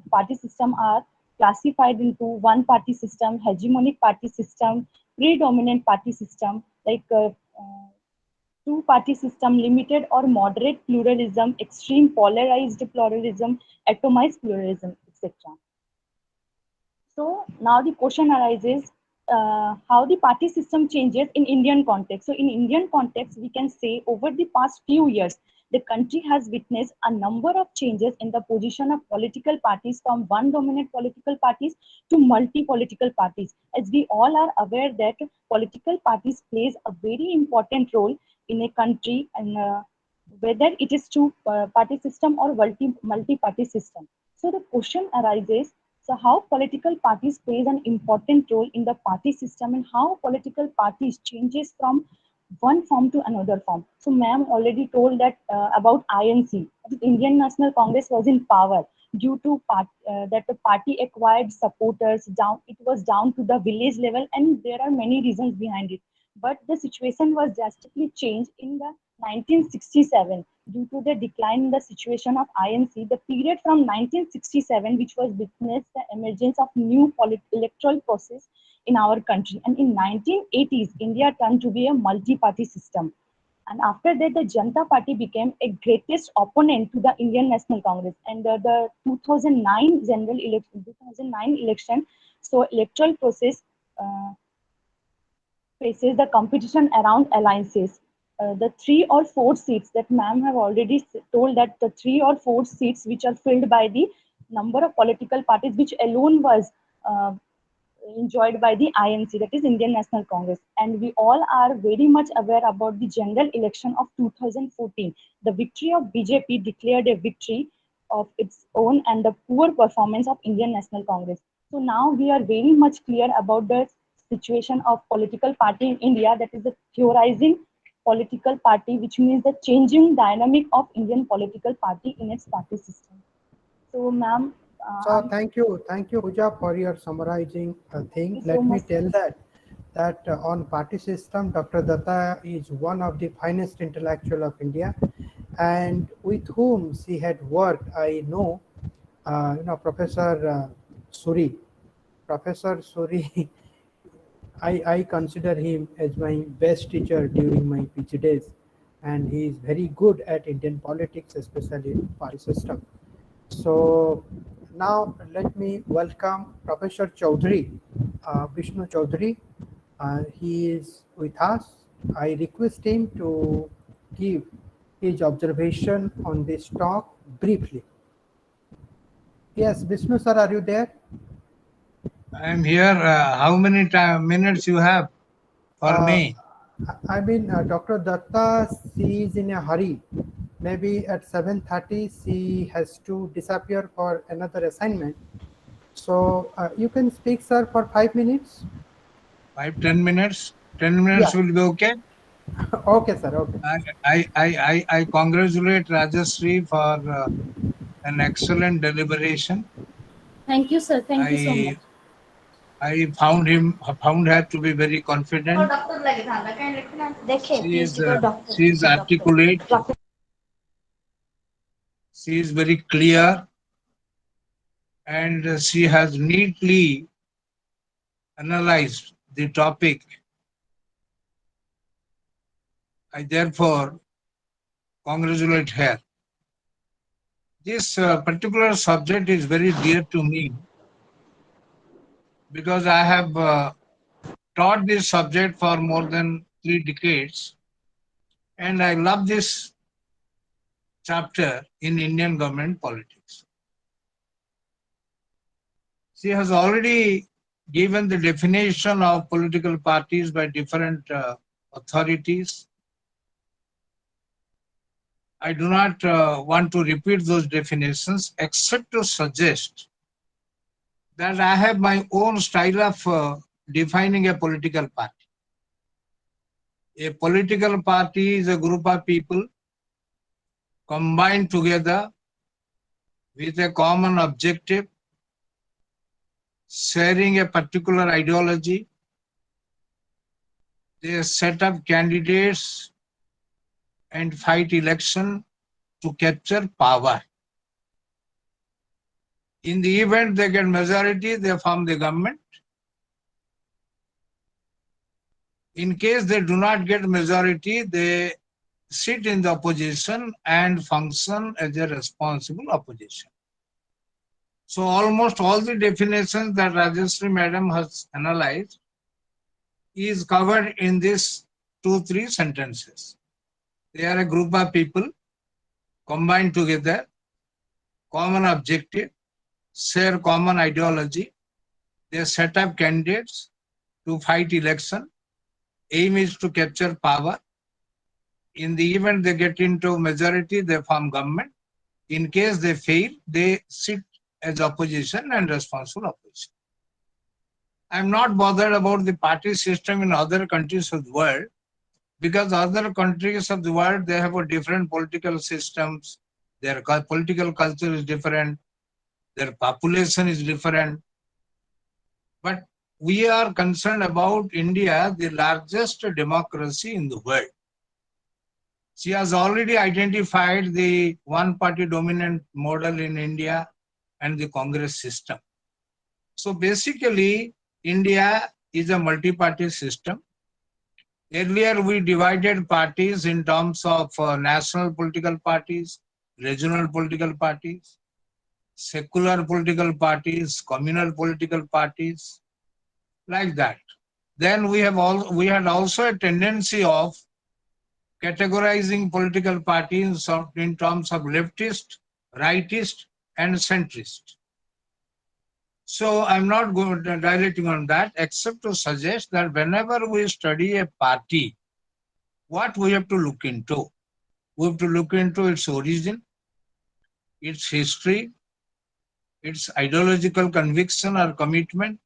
party system are classified into one party system, hegemonic party system, predominant party system, two-party system, limited or moderate pluralism, extreme polarized pluralism, atomized pluralism, etc. So now the question arises, how the party system changes in Indian context. So in Indian context, we can say over the past few years, the country has witnessed a number of changes in the position of political parties from one dominant political parties to multi-political parties. As we all are aware that political parties plays a very important role in a country, and whether it is two party system or multi-party system. So the question arises, so how political parties plays an important role in the party system and how political parties changes from one form to another form. So, ma'am already told that about INC. Indian National Congress was in power due to that the party acquired supporters down. It was down to the village level, and there are many reasons behind it. But the situation was drastically changed in the 1967 due to the decline in the situation of INC. The period from 1967, which was witnessed the emergence of new electoral process in our country, and in 1980s, India turned to be a multi-party system. And after that, the Janata Party became a greatest opponent to the Indian National Congress. And the 2009 general election, 2009 election, so electoral process uh, faces the competition around alliances. The three or four seats that ma'am have already told that the three or four seats which are filled by the number of political parties, which alone was uh, enjoyed by the INC, that is Indian National Congress. And we all are very much aware about the general election of 2014. The victory of BJP declared a victory of its own and the poor performance of Indian National Congress. So now we are very much clear about the situation of political party in India, that is the theorizing political party, which means the changing dynamic of Indian political party in its party system. So, ma'am, So thank you, Pooja, for your summarizing thank thing. you so Let me much. tell that on party system, Dr. Datta is one of the finest intellectual of India, and with whom she had worked, I know, Professor Suri. Professor Suri, I consider him as my best teacher during my PG days, and he is very good at Indian politics, especially in party system. So now let me welcome Professor Chaudhary, Vishnu Chaudhary. He is with us. I request him to give his observation on this talk briefly. Yes, Vishnu sir, are you there? I am here. How many minutes you have for Uh, me? I mean, Dr. Datta, she is in a hurry. Maybe at 7:30 she has to disappear for another assignment. So you can speak, sir, for 5 minutes. 5-10 minutes. 10 minutes Yeah. will be okay. Okay, sir. Okay. I congratulate Rajashree for an excellent deliberation. Thank you, sir. Thank you so much. I I found her to be very confident. She is articulate. She is very clear, and she has neatly analyzed the topic. I therefore congratulate her. This particular subject is very dear to me because I have taught this subject for more than 3 decades, and I love this chapter in Indian government politics. She has already given the definition of political parties by different authorities. I do not want to repeat those definitions except to suggest that I have my own style of defining a political party. A political party is a group of people combined together with a common objective, sharing a particular ideology. They set up candidates and fight election to capture power. In the event they get majority, they form the government. In case they do not get majority, they sit in the opposition and function as a responsible opposition. So almost all the definitions that Rajashree madam has analyzed is covered in these 2-3 sentences. They are a group of people combined together, common objective, share common ideology. They set up candidates to fight election. Aim is to capture power. In the event they get into majority, they form government. In case they fail, they sit as opposition and responsible opposition. I'm not bothered about the party system in other countries of the world. because other countries of the world, they have a different political systems, their political culture is different, their population is different. But we are concerned about India, the largest democracy in the world. She has already identified the one-party dominant model in India and the Congress system. So basically, India is a multi-party system. Earlier, we divided parties in terms of national political parties, regional political parties, secular political parties, communal political parties, like that. Then we had also a tendency of categorizing political parties in terms of leftist, rightist, and centrist. So I'm not going to dilating on that, except to suggest that whenever we study a party, what we have to look into? We have to look into its origin, its history, its ideological conviction or commitment,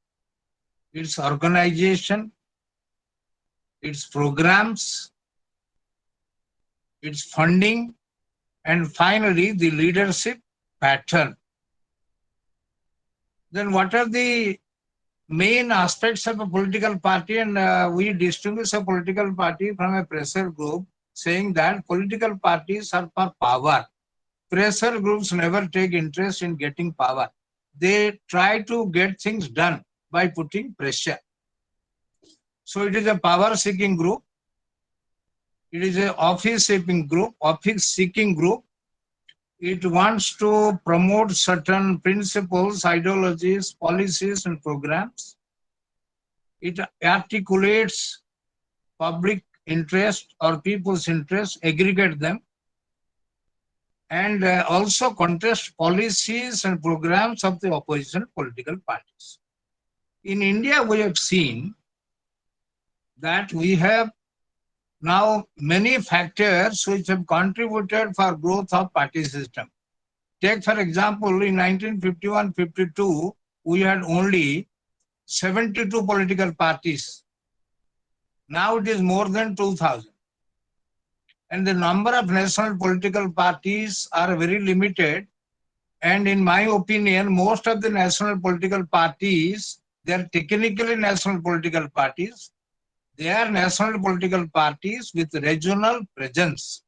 its organization, its programs, its funding, and finally the leadership pattern. Then what are the main aspects of a political party? And we distinguish a political party from a pressure group, saying that political parties are for power. Pressure groups never take interest in getting power. They try to get things done by putting pressure. So it is a power-seeking group. It is an office-seeking group. It wants to promote certain principles, ideologies, policies, and programs. It articulates public interest or people's interest, aggregate them, and also contest policies and programs of the opposition political parties. In India, we have seen that we have now many factors which have contributed for growth of party system. Take for example, in 1951-52, we had only 72 political parties. Now it is more than 2,000. And the number of national political parties are very limited. And in my opinion, most of the national political parties, they are technically national political parties. They are national political parties with regional presence.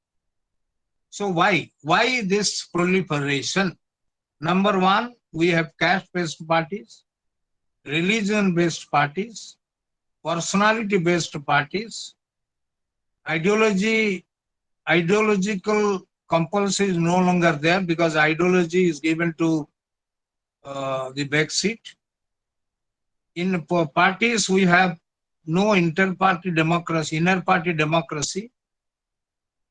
So why? Why this proliferation? Number one, we have caste-based parties, religion-based parties, personality-based parties, ideological compulsion is no longer there because ideology is given to the back seat. In parties, we have no inter-party democracy, inner-party democracy.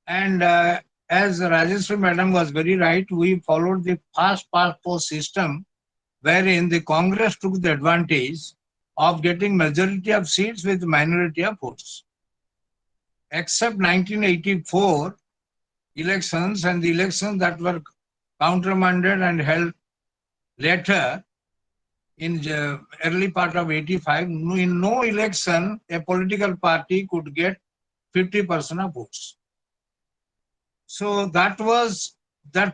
And as Rajashree Madam was very right, we followed the fast post system wherein the Congress took the advantage of getting majority of seats with minority of votes. Except 1984 elections and the elections that were countermanded and held later in the early part of 85, in no election a political party could get 50% of votes. So that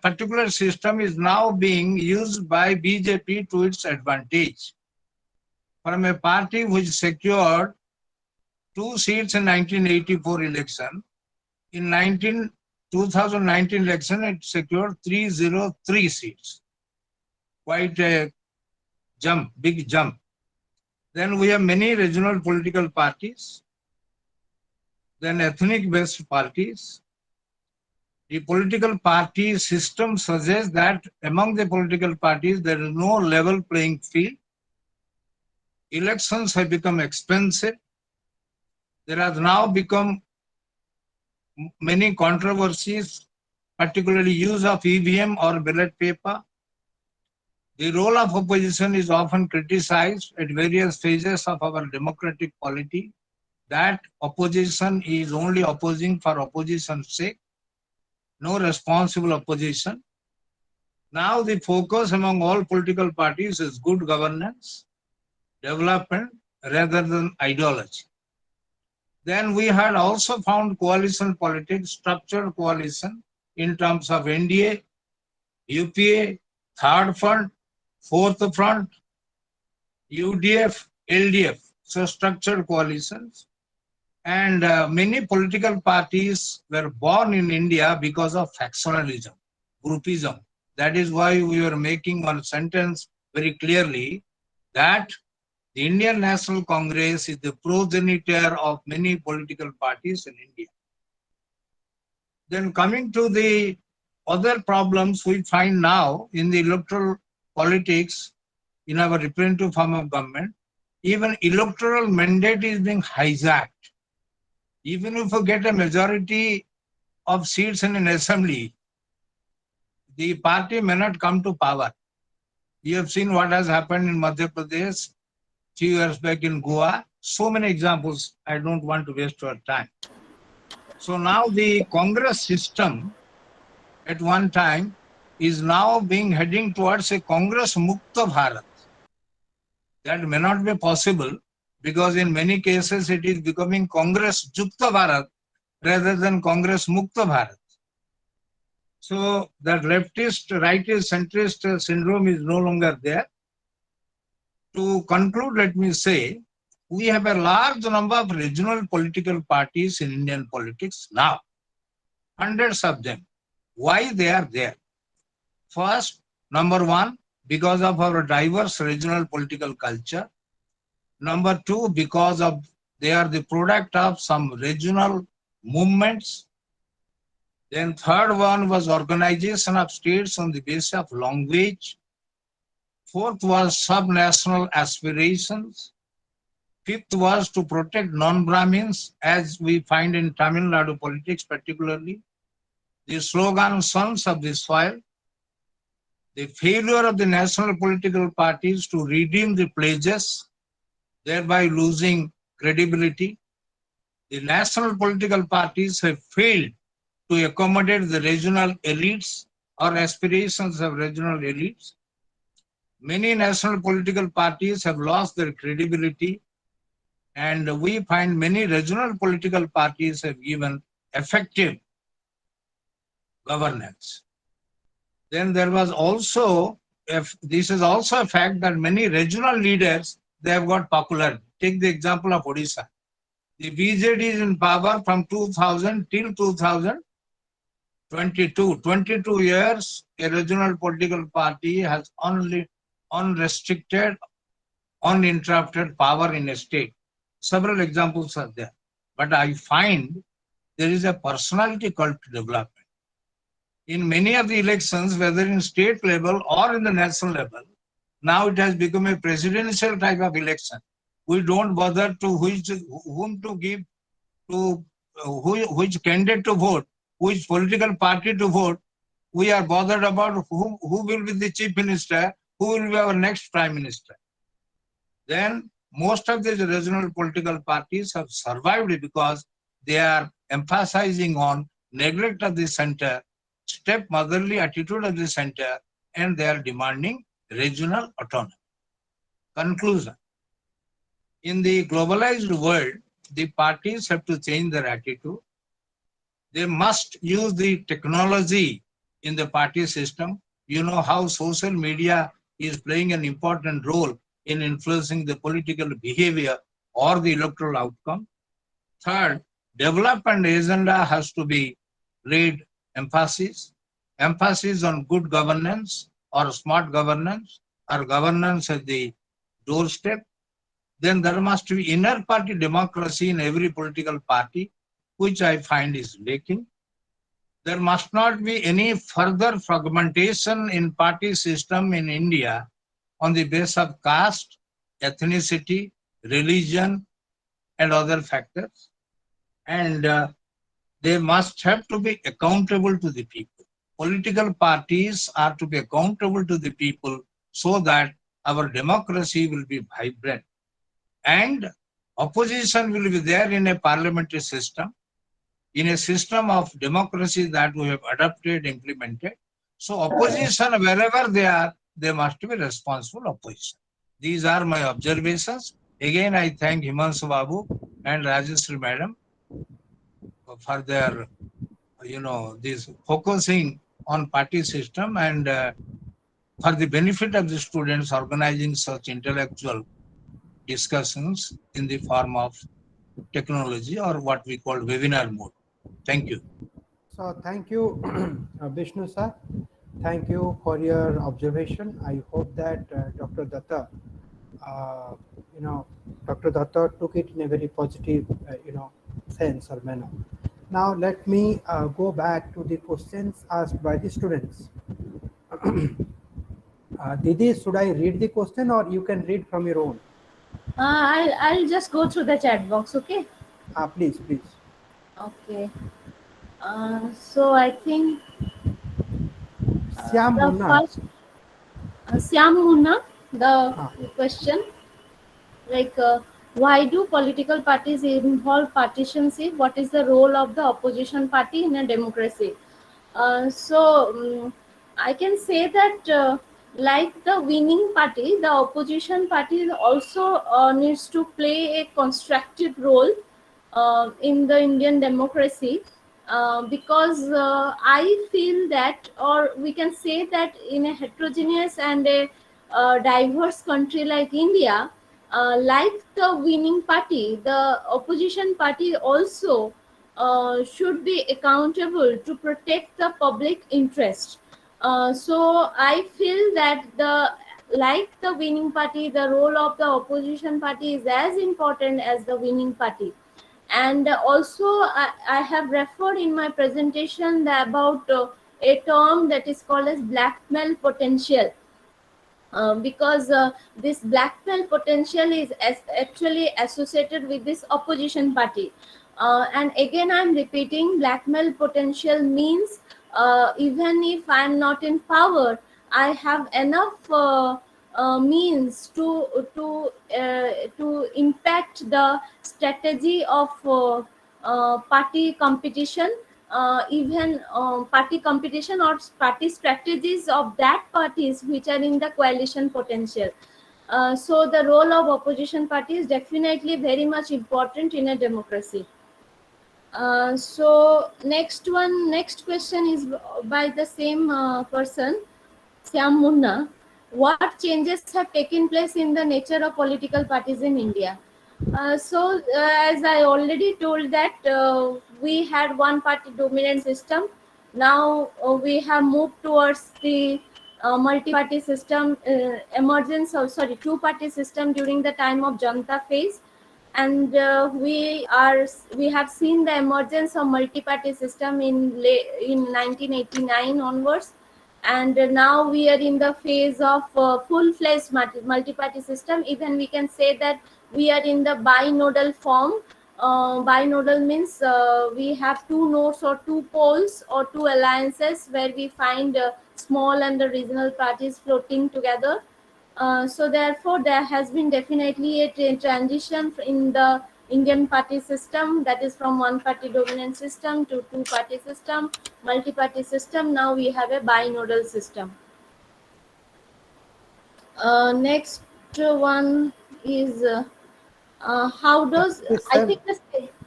particular system is now being used by BJP to its advantage. From a party which secured 2 seats in 1984 election, in 2019 election it secured 303 seats. Quite a jump, big jump. Then we have many regional political parties, then ethnic-based parties. The political party system suggests that among the political parties there is no level playing field. Elections have become expensive. There has now become many controversies, particularly use of EVM or ballot paper. The role of opposition is often criticized at various phases of our democratic polity, that opposition is only opposing for opposition's sake, no responsible opposition. Now the focus among all political parties is good governance, development, rather than ideology. Then we had also found coalition politics, structured coalition in terms of NDA, UPA, Third Front, Fourth Front, UDF, LDF. So structured coalitions. And many political parties were born in India because of factionalism, groupism. That is why we were making one sentence very clearly that the Indian National Congress is the progenitor of many political parties in India. Then coming to the other problems we find now in the electoral politics in our representative form of government, even electoral mandate is being hijacked. Even if you get a majority of seats in an assembly, the party may not come to power. You have seen what has happened in Madhya Pradesh, few years back in Goa. So many examples, I don't want to waste your time. So now the Congress system at one time is now being heading towards a Congress Mukta Bharat. That may not be possible because in many cases it is becoming Congress Jukta Bharat rather than Congress Mukta Bharat. So that leftist, rightist, centrist syndrome is no longer there. To conclude, let me say, we have a large number of regional political parties in Indian politics now, hundreds of them. Why they are there? First, number one, because of our diverse regional political culture. Number two, because of they are the product of some regional movements. Then third one was organization of states on the basis of language. Fourth was sub-national aspirations. Fifth was to protect non-Brahmins, as we find in Tamil Nadu politics particularly. The slogan, sons of the soil. The failure of the national political parties to redeem the pledges, thereby losing credibility. The national political parties have failed to accommodate the regional elites or aspirations of regional elites. Many national political parties have lost their credibility, and we find many regional political parties have given effective governance. Then there was also, this is also a fact that many regional leaders, they have got popular. Take the example of Odisha. The BJD is in power from 2000 till 2022. 22 years, a regional political party has only unrestricted, uninterrupted power in a state. Several examples are there. But I find there is a personality cult development. In many of the elections, whether in state level or in the national level, now it has become a presidential type of election. We don't bother to whom to give, to which candidate to vote, which political party to vote. We are bothered about who will be the chief minister, who will be our next prime minister. Then most of these regional political parties have survived because they are emphasizing on neglect of the center, step-motherly attitude of the center, and they are demanding regional autonomy. Conclusion. In the globalized world, the parties have to change their attitude. They must use the technology in the party system. You know how social media is playing an important role in influencing the political behavior or the electoral outcome. Third, development agenda has to be laid emphasis on good governance or smart governance or governance at the doorstep. Then there must be inner party democracy in every political party, which I find is lacking. There must not be any further fragmentation in party system in India on the basis of caste, ethnicity, religion, and other factors. And they must have to be accountable to the people. Political parties are to be accountable to the people so that our democracy will be vibrant. And opposition will be there in a parliamentary system, in a system of democracy that we have adopted, implemented. So opposition, wherever they are, they must be responsible opposition. These are my observations. Again, I thank Himanshu Babu and Rajashree madam for their, this focusing on party system and for the benefit of the students organizing such intellectual discussions in the form of technology or what we call webinar mode. Thank you. So thank you, Vishnu sir. Thank you for your observation. I hope that Dr. Datta, uh, you know, Dr. Datta took it in a very positive, sense or manner. Now let me go back to the questions asked by the students. Didi, should I read the question or you can read from your own? I'll just go through the chat box, okay? Please, please. Okay. So I think Syam the Munna. first Syam Munna, the Ah, question like why do political parties involve partisanship? What is the role of the opposition party in a democracy? So I can say that like the winning party, the opposition party also needs to play a constructive role in the Indian democracy, because I feel that, or we can say that in a heterogeneous and a diverse country like India, like the winning party, the opposition party also should be accountable to protect the public interest. So I feel that like the winning party, the role of the opposition party is as important as the winning party. And also I have referred in my presentation about a term that is called as blackmail potential, because this blackmail potential is actually associated with this opposition party. And again I'm repeating, blackmail potential means even if I'm not in power, I have enough means to impact the strategy of party competition, even party competition or party strategies of that parties which are in the coalition potential. So the role of opposition party is definitely very much important in a democracy. So next question is by the same person, Syam Munna. What changes have taken place in the nature of political parties in India? As I already told that we had one party dominant system. Now we have moved towards the multi-party system, emergence of, sorry, two-party system during the time of Janta phase. And we have seen the emergence of multi-party system in 1989 onwards. And now we are in the phase of full-fledged multi-party system. Even we can say that we are in the binodal form. Binodal means we have two nodes or two poles or two alliances where we find small and the regional parties floating together. So therefore, there has been definitely a transition in the Indian party system, that is from one party dominant system to two party system, multi party system. Now we have a binodal system. Next one is how does, please, I Sam. think the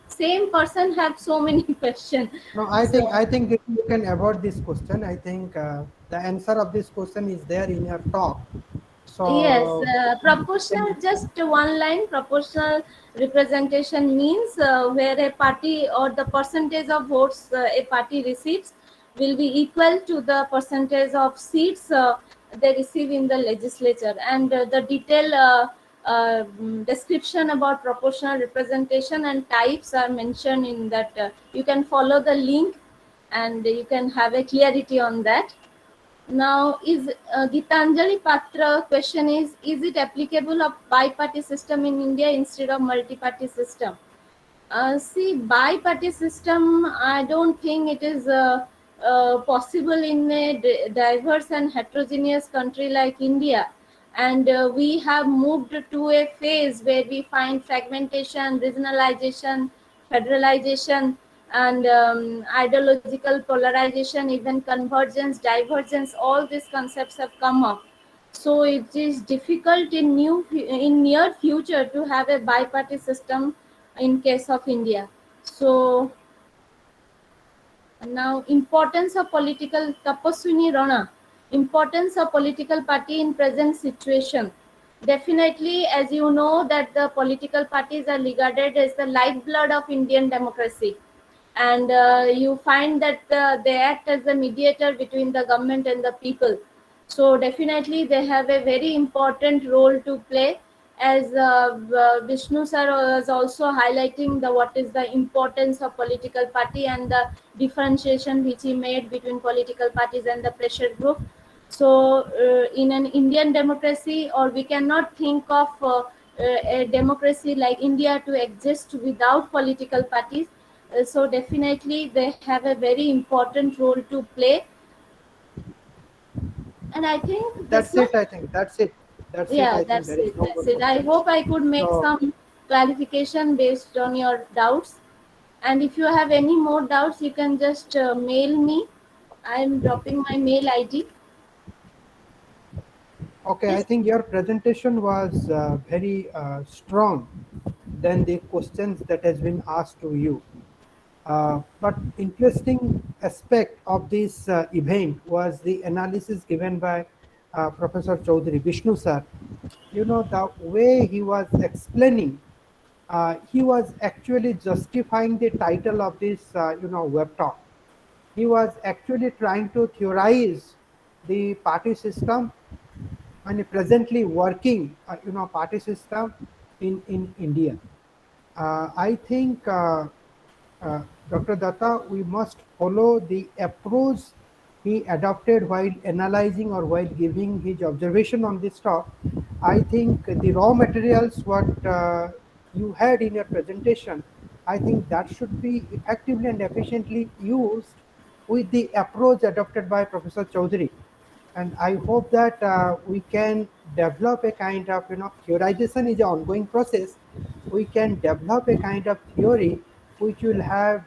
same person have so many questions. No, I So think you can avoid this question. I think the answer of this question is there in your talk. yes, So proportional, just one line. Proportional representation means where a party or the percentage of votes a party receives will be equal to the percentage of seats they receive in the legislature. And the detailed description about proportional representation and types are mentioned in that. You can follow the link and you can have a clarity on that. Now, is Gitanjali Patra question is it applicable of bi-party system in India instead of multi-party system? See, bi-party system, I don't think it is possible in a diverse and heterogeneous country like India. And we have moved to a phase where we find fragmentation, regionalization, federalization, and ideological polarization, even convergence, divergence. All these concepts have come up. So it is difficult in near future to have a bi-party system in case of India. So now, importance of political Tapaswini Rana, importance of political party in present situation. Definitely, as you know, that the political parties are regarded as the lifeblood of Indian democracy, and you find that they act as the mediator between the government and the people. So definitely, they have a very important role to play. As Vishnu sir was also highlighting the what is the importance of political party and the differentiation which he made between political parties and the pressure group. So in an Indian democracy, or we cannot think of a democracy like India to exist without political parties. So definitely they have a very important role to play. And I think this That's much. it. I think that's it. That's it. Yeah, I think that's there is it. no That's more it. I questions. hope I could make So, some clarification based on your doubts. And if you have any more doubts, you can just mail me. I'm dropping my mail ID. okay, I Yes. think your presentation was very strong than the questions that has been asked to you. But interesting aspect of this event was the analysis given by Professor Chaudhary Vishnu sir. You know, the way he was explaining, he was actually justifying the title of this, web talk. He was actually trying to theorize the party system and presently working, party system in India. I think, Dr. Datta, we must follow the approach he adopted while analyzing or while giving his observation on this talk. I think the raw materials what you had in your presentation, I think that should be effectively and efficiently used with the approach adopted by Professor Chaudhary. And I hope that we can develop a kind of, theorization is an ongoing process. We can develop a kind of theory which will have,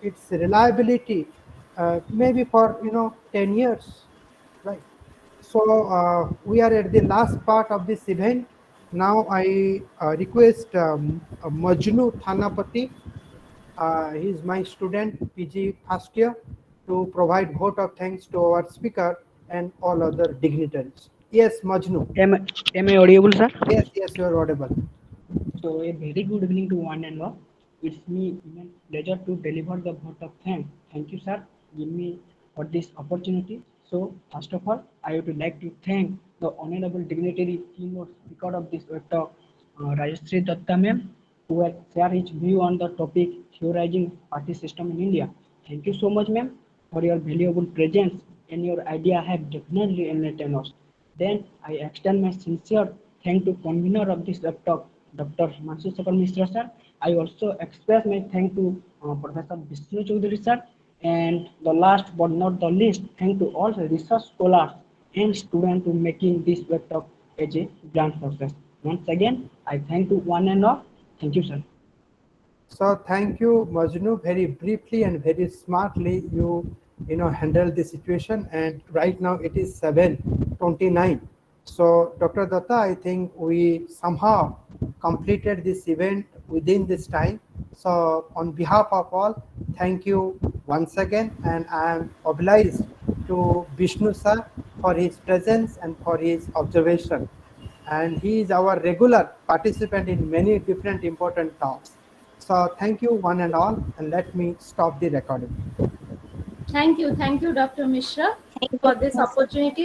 its reliability maybe for, 10 years, right? So we are at the last part of this event. Now I request Majnu Thanapati, he is my student, PG first year, to provide vote of thanks to our speaker and all other dignitaries. Yes, Majnu. Am I audible, sir? Yes, you are audible. So, a very good evening to one and all. It's me immense pleasure to deliver the vote of thanks. Thank you, sir. Give me for this opportunity. So, first of all, I would like to thank the honorable dignitary keynote speaker of this web talk, Rajashree Dutta ma'am, who has shared his view on the topic theorizing party system in India. Thank you so much, ma'am, for your valuable presence, and your idea have definitely enlightened us. Then I extend my sincere thanks to convener of this web talk, Dr. Himanshu Sekhar Mishra sir. I also express my thanks to Professor Vishnu Chaudhary sir. And the last but not the least, thank to all the research scholars and students to making this web talk as a grand success. Once again, I thank to one and all. Thank you, sir. So thank you, Majnu. Very briefly and very smartly, you handled the situation. And right now it is 7:29. So Dr. Datta, I think we somehow completed this event within this time. So on behalf of all, thank you once again, and I am obliged to Vishnu sir for his presence and for his observation. And he is our regular participant in many different important talks. So thank you one and all, and let me stop the recording. Thank you, Dr. Mishra, Thank for you. this opportunity.